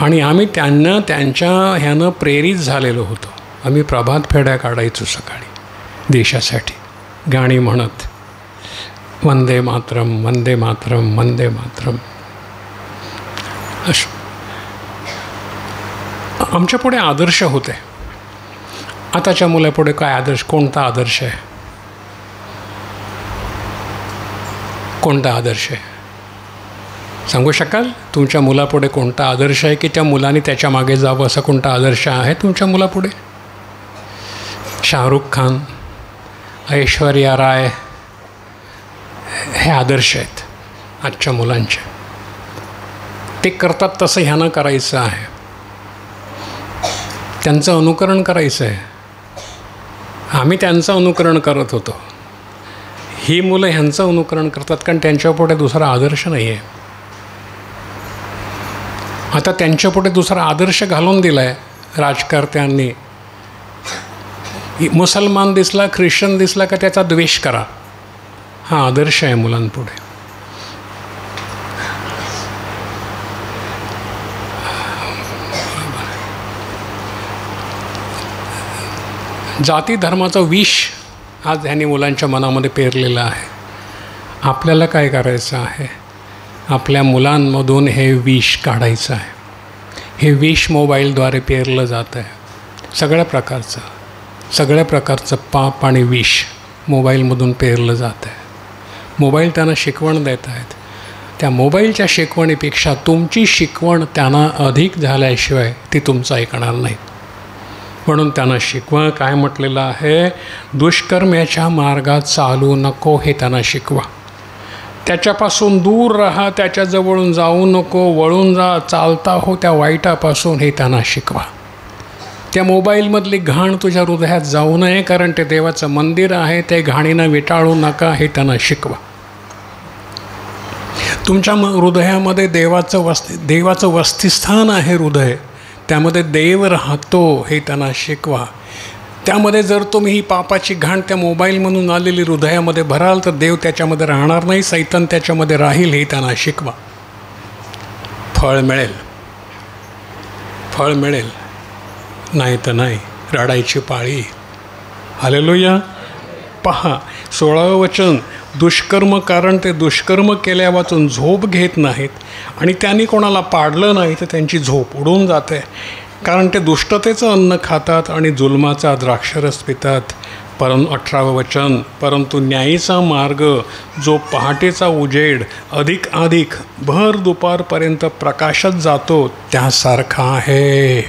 आणि आम्ही त्यांच्या ह्यानं प्रेरित झालेलो होतो. आम्ही प्रभात फेऱ्या काढायचो सकाळी देशासाठी, गाणी म्हणत, वंदे मातरम वंदे मातरम वंदे मातरम. आमच्या पुढे आदर्श होते. आताच्या मुलापुढे काय आदर्श? कोणता आदर्श आहे? कोणता आदर्श आहे सांगू शकाल? तुमच्या मुलापुढे कोणता आदर्श आहे की त्या मुलांनी त्याच्या मागे जावं असा कोणता आदर्श आहे तुमच्या मुलापुढे? शाहरुख खान, ऐश्वर्या राय हे आदर्श आहेत आजच्या मुलांचे. ते करतात तसं ह्यानं करायचं आहे, त्यांचं अनुकरण करायचं आहे. आम्ही त्यांचं अनुकरण करत होतो, ही मुलं ह्यांचं अनुकरण करतात कारण त्यांच्यापुढे दुसरा आदर्श नाही आहे. आता त्यांच्यापुढे दुसरा आदर्श घालून दिला आहे राजकारत्यांनी. मुसलमान दिसला, ख्रिश्चन दिसला का त्याचा द्वेष करा, हा आदर्श आहे मुलांपुढे. जाती धर्माचं विष आज ह्यांनी मुलांच्या मनामध्ये पेरलेलं आहे. आपल्याला काय करायचं आहे? आपल्या मुलांमधून हे विष काढायचं आहे. हे विष मोबाईलद्वारे पेरलं जातं आहे. सगळ्या प्रकारचं पाप आणि विष मोबाईलमधून पेरलं जातं आहे. मोबाईल त्यांना शिकवण देत आहेत. त्या मोबाईलच्या शिकवणीपेक्षा तुमची शिकवण त्यांना अधिक झाल्याशिवाय ती तुमचं ऐकणार नाही. म्हणून त्यांना शिकवा. काय म्हटलेलं आहे? दुष्कर्माच्या मार्गात चालू नको हे त्यांना शिकवा. त्याच्यापासून दूर राहा, त्याच्याजवळून जाऊ नको, वळून जा, चालता हो त्या वाईटापासून हे त्यांना शिकवा. त्या मोबाईलमधली घाण तुझ्या हृदयात जाऊ नये कारण ते देवाचं मंदिर आहे, ते घाणीनं विटाळू नका हे त्यांना शिकवा. तुमच्या हृदयामध्ये देवाचं वस्तिस्थान आहे हृदय, त्यामध्ये देव राहतो हे त्यांना शिकवा. त्यामध्ये जर तुम्ही ही पापाची घाण त्या मोबाईलमधून आलेली हृदयामध्ये भराल तर देव त्याच्यामध्ये राहणार नाही, सैतान त्याच्यामध्ये राहील हे त्यांना शिकवा. फळ मिळेल, नाही तर नाही, रडायची पाळी. हालेलुया. पहा 16वं वचन, दुष्कर्म, कारण ते दुष्कर्म केल्या वाचून झोप घेत नाहीत आणि त्यांनी कोणाला पाडलं नाही तर त्यांची झोप उडून जाते. कारण ते दुष्टतेचं अन्न खातात आणि जुलमाचा द्राक्षरस पितात. 18वं वचन, परंतु न्यायीचा मार्ग जो पहाटेचा उजेड अधिक भर दुपारपर्यंत प्रकाशात जातो त्यासारखा आहे.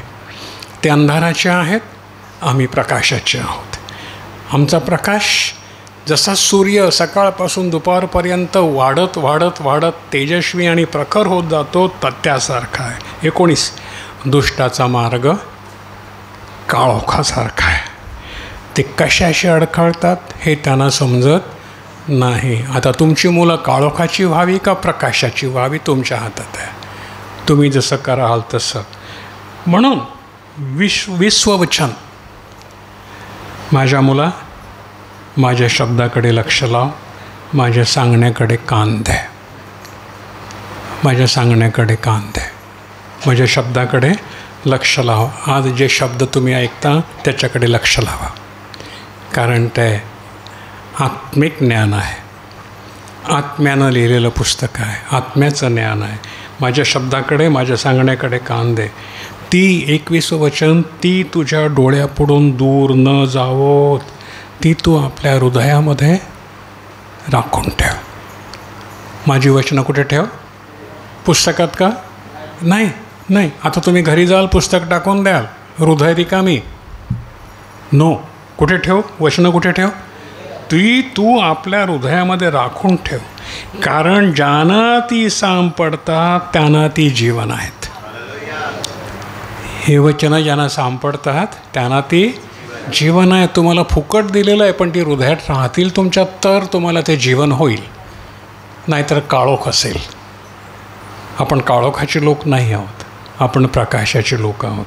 ते अंधाराचे आहेत, आम्ही प्रकाशाचे आहोत. आमचा प्रकाश जसा सूर्य सकाळपासून दुपारपर्यंत वाढत तेजस्वी आणि प्रखर होत जातो त्यासारखा आहे. 19, दुष्टाचा मार्ग काळोखासारखा आहे. ते कशाशी अडखळतात हे त्यांना समजत नाही. आता तुमची मुलं काळोखाची व्हावी का प्रकाशाची व्हावी तुमच्या हातात आहे. तुम्ही जसं कराल तसं. म्हणून विश्ववचन, माझ्या मुला माझ्या शब्दाकडे लक्ष लाव, माझ्या सांगण्याकडे कान दे, माझ्या सांगण्याकडे कान दे, माझ्या शब्दाकडे लक्ष लावा. आज जे शब्द तुम्ही ऐकता त्याच्याकडे लक्ष लावा, कारण ते आत्मिक ज्ञान आहे, आत्म्यानं लिहिलेलं पुस्तक आहे, आत्म्याचं ज्ञान आहे. माझ्या शब्दाकडे माझ्या सांगण्याकडे कान दे. ती 21 वचन ती तुझ्या डोळ्यापुढून दूर न जावोत, ती तू आपल्या हृदयामध्ये राखून ठेव. माझी वचनं कुठे ठेव? पुस्तकात का? नाही नाही. आता तुम्ही घरी जाल पुस्तक टाकून द्याल, हृदय रिकामी. नो. कुठे ठेव? वचनं कुठे ठेव? ती तू आपल्या हृदयामध्ये राखून ठेव, कारण ज्यांना ती सापडतात त्यांना ती जीवन आहेत. हे वचनं ज्यांना सापडतात त्यांना ती जीवन आहे. तुम्हाला फुकट दिलेलं आहे, पण ती हृदयात राहतील तुमच्या, तर तुम्हाला ते जीवन होईल. नाहीतर काळोख असेल. आपण काळोखाचे लोक नाही आहोत, आपण प्रकाशाचे लोक आहोत.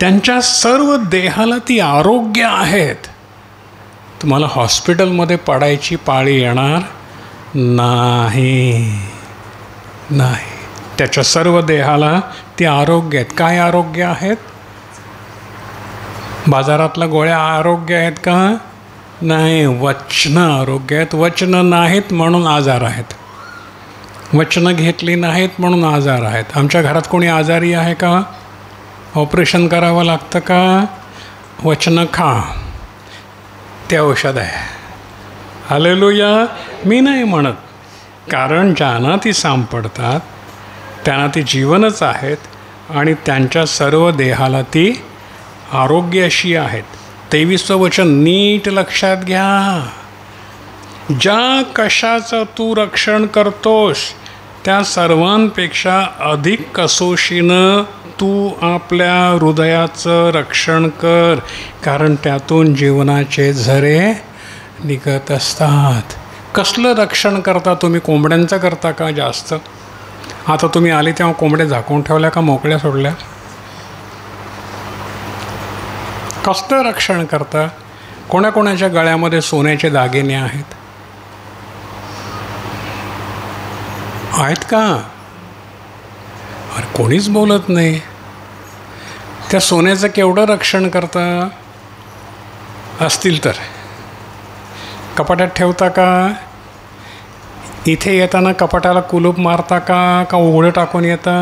त्यांच्या सर्व देहाला ती आरोग्य आहेत. तुम्हाला हॉस्पिटलमध्ये पडायची पाळी येणार नाही. नाही. त्याच्या सर्व देहाला ती आरोग्य आहेत. काय आरोग्य आहेत? बाजारातल्या गोळ्या आरोग्य आहेत का? नाही. वचनं आरोग्य आहेत. वचनं नाहीत म्हणून आजार आहेत. वचनं घेतली नाहीत म्हणून आजार आहेत. आमच्या घरात कोणी आजारी आहे का? ऑपरेशन करावं लागतं का? वचनं खा, ते औषध आहे. हालेलुया. मी नाही म्हणत, कारण ज्यांना ती सापडतात त्यांना ती जीवनच आहेत आणि त्यांच्या सर्व देहाला ती आरोग्य अशी आहेत. 23 वचन नीट लक्षात घ्या. ज्या कशाचं तू रक्षण करतोस त्या सर्वांपेक्षा अधिक कसोशीनं तू आपल्या हृदयाचं रक्षण कर, कारण त्यातून जीवनाचे झरे निघत असतात. कसलं रक्षण करता तुम्ही? कोंबड्यांचं करता का जास्त? आता तुम्ही आले तेव्हा कोंबड्या झाकून ठेवल्या का मोकळ्या सोडल्या? कसलं रक्षण करता? कोणाकोणाच्या गळ्यामध्ये सोन्याचे दागिने आहेत? आहेत का? अरे कोणीच बोलत नाही. त्या सोन्याचं केवढं रक्षण करता? असतील तर कपाटात ठेवता का? इथे येताना कपाटाला कुलूप मारता का उघडं टाकून येता?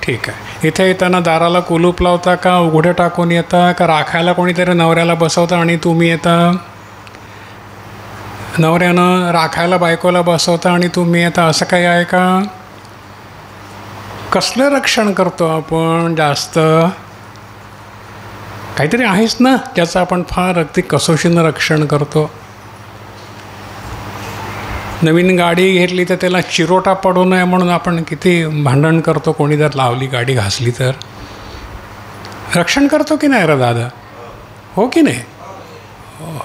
ठीक आहे. इथे येताना दाराला कुलूप लावता का उघडं टाकून येता? का राखायला कोणीतरी नवऱ्याला बसवता आणि तुम्ही येता? नवऱ्यानं राखायला बायकोला बसवता आणि तुम्ही येता, असं काही आहे का? कसलं रक्षण करतो आपण जास्त? काहीतरी आहेच ना ज्याचं आपण फार अगदी कसोशीनं रक्षण करतो. नवीन गाडी घेतली तर त्याला चिरोटा पडू नये म्हणून आपण किती भांडण करतो. कोणी जर लावली गाडी घासली तर रक्षण करतो की नाही रे दादा? हो की नाही? हो.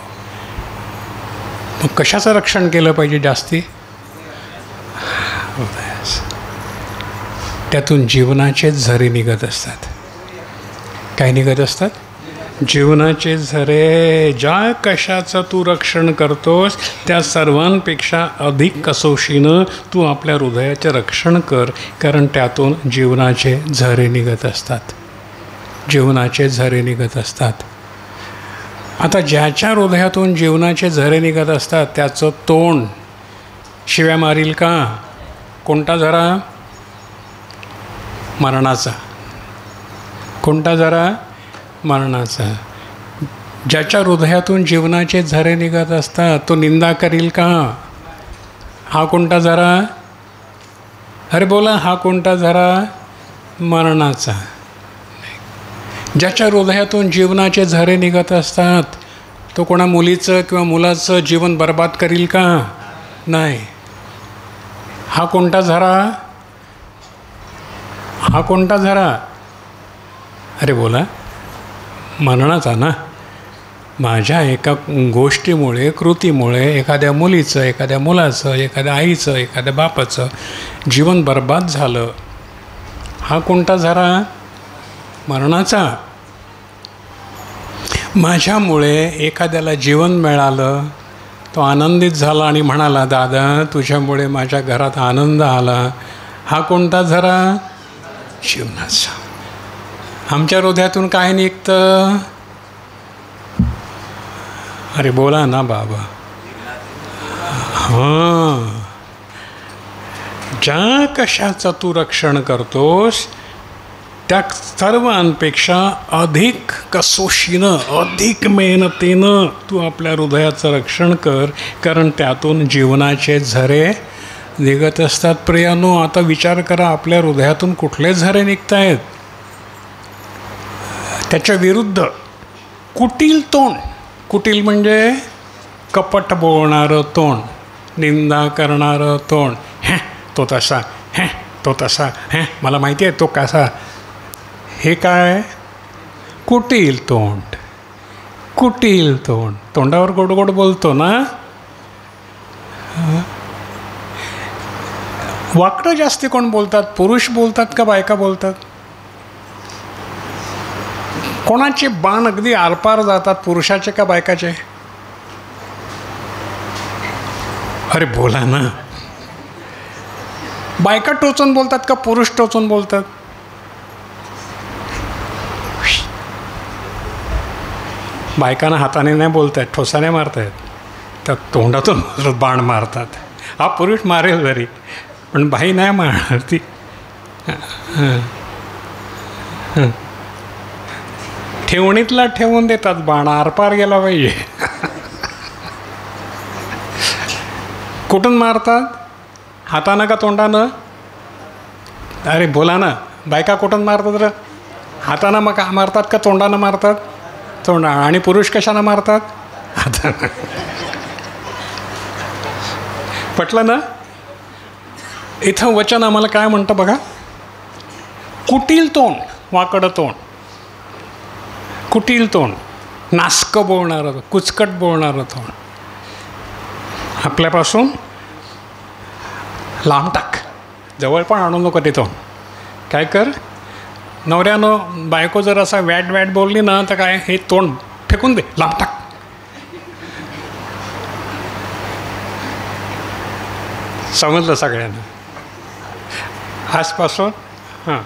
मग कशाचं रक्षण केलं पाहिजे जास्ती? त्यातून जीवनाचे झरे निघत असतात. काय निघत असतात? जीवनाचे झरे. ज्या कशाचं तू रक्षण करतोस त्या सर्वांपेक्षा अधिक कसोशीनं तू आपल्या हृदयाचे रक्षण कर, कारण त्यातून जीवनाचे झरे निघत असतात. जीवनाचे झरे निघत असतात. आता ज्याच्या हृदयातून जीवनाचे झरे निघत असतात त्याचं तोंड शिव्या मारील का? कोणता झरा? मरणाचा. कोणता झरा? मरणाचा. ज्याच्या हृदयातून जीवनाचे झरे निघत असतात तो निंदा करील का? हा कोणता झरा? अरे बोला, हा कोणता झरा? मरणाचा. ज्याच्या हृदयातून जीवनाचे झरे निघत असतात तो कोणा मुलीचं किंवा मुलाचं जीवन बर्बाद करील का? नाही. हा कोणता झरा? हा कोणता झरा? अरे बोला, मरणाचा ना. माझ्या एका गोष्टीमुळे, कृतीमुळे एखाद्या मुलीचं, एखाद्या मुलाचं, एखाद्या आईचं, एखाद्या बापाचं जीवन बर्बाद झालं, हा कोणता झरा? मरणाचा. माझ्यामुळे एखाद्याला जीवन मिळालं, तो आनंदित झाला आणि म्हणाला, दादा तुझ्यामुळे माझ्या घरात आनंद आला, हा कोणता झरा? जीवनाचा. आमच्या हृदयातून काय निघतं? अरे बोला ना बाबा. हां, ज्या कशाचं तू रक्षण करतोस त्या सर्वांपेक्षा अधिक कसोशीनं, अधिक मेहनतीनं तू आपल्या हृदयाचं रक्षण कर, कारण त्यातून जीवनाचे झरे निघत असतात. प्रियानो, आता विचार करा, आपल्या हृदयातून कुठले झरे निघत आहेत? त्याच्या विरुद्ध कुटील तोंड. कुटील म्हणजे कपट बोलणारं तोंड, निंदा करणारं तोंड. हे तो तसा, हे तो तसा, हे मला माहिती आहे तो कसा. हे काय? कुटील तोंड. कुटील तोंड. तोंडावर गोड गोड बोलतो ना. वाकडं जास्ती कोण बोलतात? पुरुष बोलतात का बायका बोलतात? कोणाचे बाण अगदी आरपार जातात, पुरुषाचे का बायकाचे? अरे बोला ना. बायका टोचून बोलतात का पुरुष टोचून बोलतात? बायकांना हाताने नाही बोलतायत, ठोसाने मारतायत, तर तोंडातून बाण मारतात. हा पुरुष मारेल जरी, पण बाई नाही मारणार ती. ठेवणीतला ठेवून देतात बाण, आरपार गेला पाहिजे. कुठून मारतात? हातानं का तोंडानं? अरे बोला ना. बायका कुठून मारतात रे? हातानं मग मारतात का तोंडानं मारतात? तोंडा. आणि पुरुष कशानं मारतात? हातानं. पटलं ना? इथं वचन आम्हाला काय म्हणतं बघा. कुटील तोंड, वाकडं तोंड, कुटील तोंड, नासकं बोलणारं, कुचकट बोलणारं तोंड आपल्यापासून लांब टाक. जवळ पण आणू नको ते तोंड. काय कर, नवऱ्यानं बायको जर असा वॅट वॅट बोलली ना, तर काय, हे तोंड फेकून दे, लांब टाक. समजलं सगळ्यांना? आजपासून हां.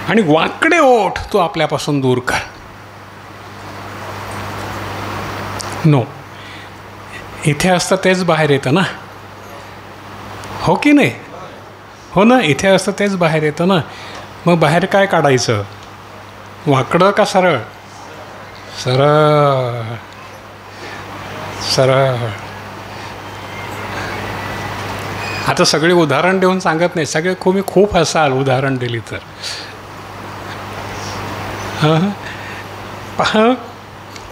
आणि वाकडे ओठ तू आपल्यापासून दूर कर. नो. इथे असतं तेच बाहेर येतं ना, हो की नाही? हो ना, इथे असतं तेच बाहेर येतं ना. मग बाहेर काय काढायचं? वाकडं का सरळ? सरळ. सरळ. आता सगळे उदाहरण देऊन सांगत नाही, सगळे खूप हसाल उदाहरण दिली तर. हां, पहा,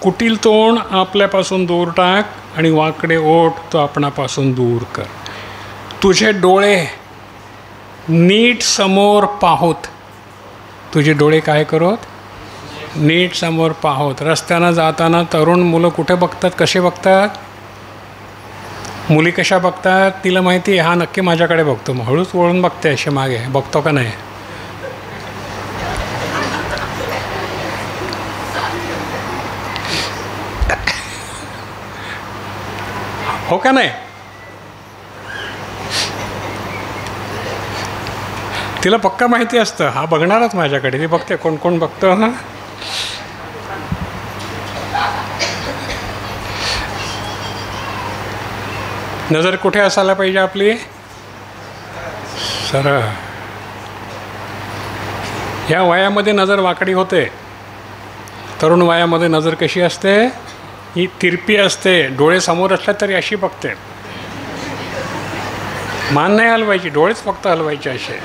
कुटील तोंड आपल्यापासून दूर टाक आणि वाकडे ओठ तो आपणापासून दूर कर. तुझे डोळे नीट समोर पाहोत. तुझे डोळे काय करोत? नीट समोर पाहोत. रस्त्यानं जाताना तरुण मुलं कुठे बघतात, कसे बघतात? मुली कशा बघतात? तिला माहिती आहे हा नक्की माझ्याकडे बघतो, मग हळूच वळून बघते असे मागे, बघतो का नाही? हो का नाही? तिला पक्का माहिती असतं हा बघणारच माझ्याकडे, ती बघते कोण कोण बघतं. हां, नजर कुठे असायला पाहिजे आपली? सरळ. या वयामध्ये नजर वाकडी होते. तरुण वयामध्ये नजर कशी असते? ही तिरपी असते. डोळे समोर असले तरी अशी बघते. मान नाही हलवायची, डोळेच फक्त हलवायचे असे.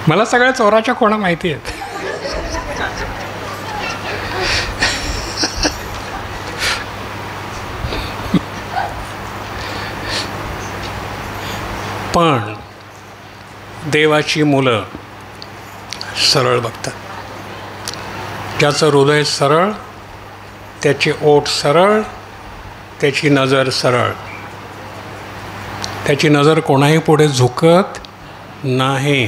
मला सगळ्या चोराच्या कोणा माहिती आहेत. पण देवाची मुलं सरळ बघतात. ज्याचं हृदय सरळ, त्याचे ओठ सरळ, त्याची नजर सरळ, त्याची नजर कोणाही पुढे झुकत नाही.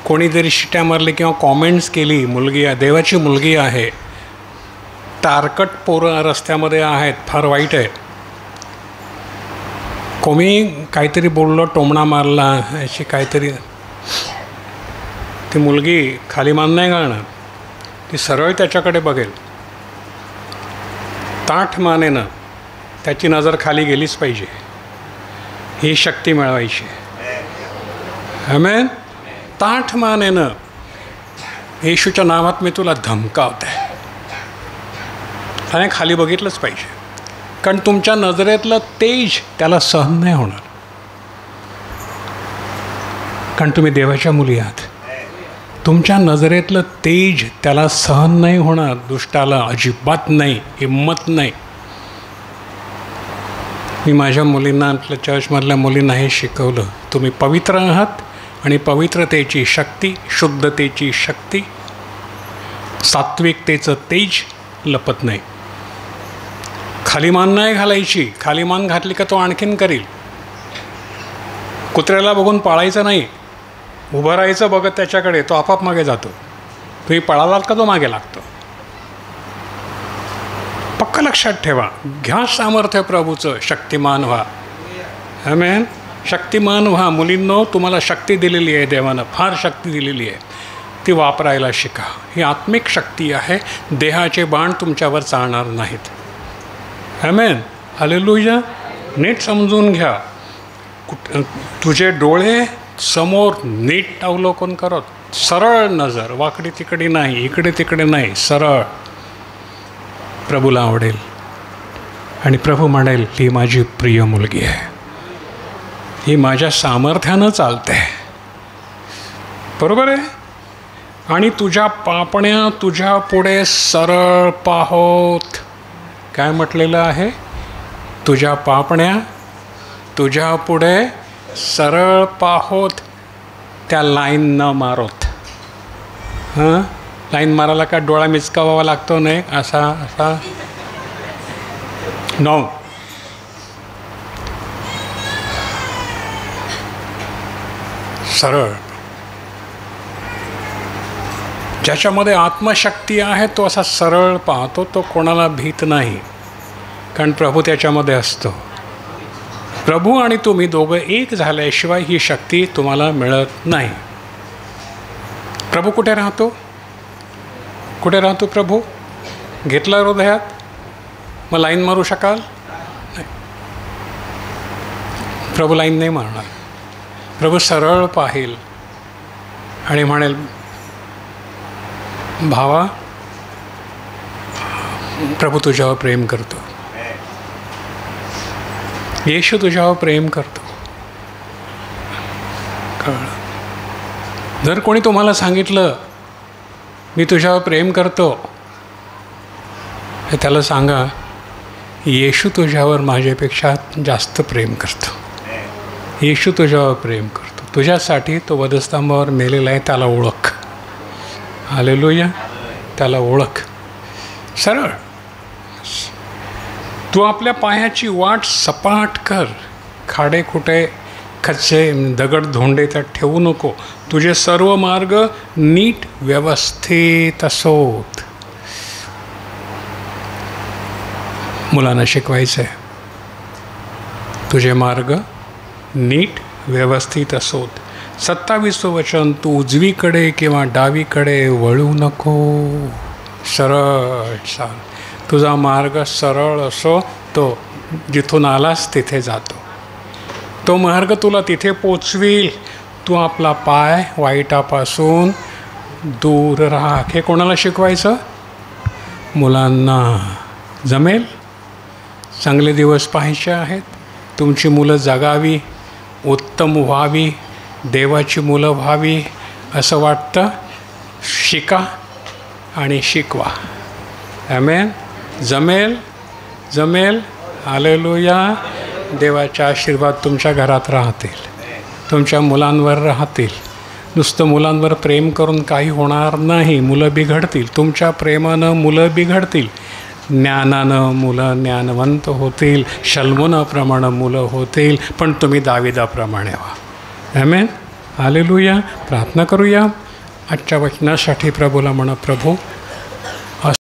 कोणी जरी शिट्या मारली किंवा कॉमेंट्स केली, मुलगी आहे, देवाची मुलगी आहे, टारकट पोरं रस्त्यामध्ये आहेत, फार वाईट आहे. कोणी काहीतरी बोललं, टोमणा मारला, अशी काहीतरी, ती मुलगी खाली मान नाही घालणार, ती सरळ त्याच्याकडे बघेल. ताठ मानेनं त्याची नजर खाली गेलीच पाहिजे. ही शक्ती मिळवायची. आमेन. ताठ मानेनं येशूच्या नावात मी तुला धमकावते, त्याने खाली बघितलंच पाहिजे. कारण तुमच्या नजरेतलं तेज त्याला सहन नाही होणार. कारण तुम्ही देवाच्या मुली आहात. तुमच्या नजरेतलं तेज त्याला सहन नाही होणार. दुष्टाला अजिबात नाही, हिंमत नाही. मी माझ्या मुलींना, आपल्या चर्चमधल्या मुलींना हे शिकवलं, तुम्ही पवित्र आहात आणि पवित्रतेची शक्ती, शुद्धतेची शक्ती, सात्विकतेचं तेज लपत नाही. खाली मान नाही घालायची. खाली मान घातली का तो आणखीन करील. कुत्र्याला बघून पाळायचं नाही, उभं राहायचं बघत त्याच्याकडे, तो आपाप मागे जातो. तुम्ही पळालात का तो मागे लागतो. पक्का लक्षात ठेवा. घ्या सामर्थ्य प्रभूचं, शक्तिमान व्हा. आमेन. शक्तिमान व्हा. मुलींनो, तुम्हाला शक्ती दिलेली आहे देवानं, फार शक्ती दिलेली आहे, ती वापरायला शिका. ही आत्मिक शक्ती आहे. देहाचे बाण तुमच्यावर चालणार नाहीत. आमेन. हालेलुया. नीट समजून घ्या. तुझे डोळे समोर नीट अवलोकन करत, सरळ नजर, वाकडी तिकडी नाही, इकडे तिकडे नाही, सरळ. प्रभूला आवडेल आणि प्रभू म्हणेल, ही माझी प्रिय मुलगी आहे, ही माझ्या सामर्थ्यानं चालते. बरोबर आहे. आणि तुझ्या पापण्या तुझ्या पुढे सरळ पाहोत. काय म्हटलेलं आहे? तुझ्या पापण्या तुझ्या पुढे सरळ पाहोत. त्या लाईन न मारोत. हां, लाईन मारायला का डोळा मिचकावा लागतो नाही, असा असा नो. सरळ. ज्याच्यामध्ये आत्मशक्ती आहे तो असा सरळ पाहतो, तो कोणाला भीत नाही, कारण प्रभू त्याच्यामध्ये असतो. प्रभू आणि तुम्ही दोघं एक झाल्याशिवाय ही शक्ती तुम्हाला मिळत नाही. प्रभू कुठे राहतो? कुठे राहतो प्रभू? घेतला हृदयात? मग लाईन मारू शकाल? नाही. प्रभू लाईन नाही मारणार. प्रभू सरळ पाहिल आणि म्हणेल, भावा, प्रभू तुझ्यावर प्रेम करतो, येशू तुझ्यावर प्रेम करतो. कळलं? जर कोणी तुम्हाला सांगितलं मी तुझ्यावर प्रेम करतो, हे त्याला सांगा, येशू तुझ्यावर माझ्यापेक्षा जास्त प्रेम करतो. येशू तुझ्यावर प्रेम करतो. तुझ्यासाठी तो वधस्तंभावर मेलेला आहे, त्याला ओळख. हालेलुया. त्याला ओळख. सरळ. तू आपल्या पायाची वाट सपाट कर. खाडे खुटे, खच्चे, दगड धोंडे त्यात ठेवू नको. तुझे सर्व मार्ग नीट व्यवस्थित असोत. मुलांना शिकवायचं आहे, तुझे मार्ग नीट व्यवस्थित असोत. 27 वचन, तू उजवीकडे किंवा डावीकडे वळू नको. सरळ चाल. तुझा मार्ग सरळ असो, तो जिथून आलास तिथे जातो. तो मार्ग तुला तिथे पोचवील. तू आपला पाय वाईटापासून दूर राहा. हे कोणाला शिकवायचं? मुलांना. जमेल? चांगले दिवस पाहायचे आहेत. तुमची मुलं जगावी, उत्तम व्हावी, देवाची मुलं व्हावी असं वाटतं. शिका आणि शिकवा. आमेन. जमेल? जमेल. हालेलुया. देवाचे आशीर्वाद तुमच्या घरात राहतील, तुमच्या मुलांवर राहतील. नुसतं मुलांवर प्रेम करून काही होणार नाही. मुलं बिघडतील. तुमच्या प्रेमानं मुलं बिघडतील. ज्ञानानं मुलं ज्ञानवंत होतील. शल्मोनाप्रमाणे मुलं होतील. पण तुम्ही दाविदाप्रमाणे व्हा. आमेन. हालेलुया. प्रार्थना करूया. आजच्या वचनासाठी प्रभूला म्हणा, प्रभू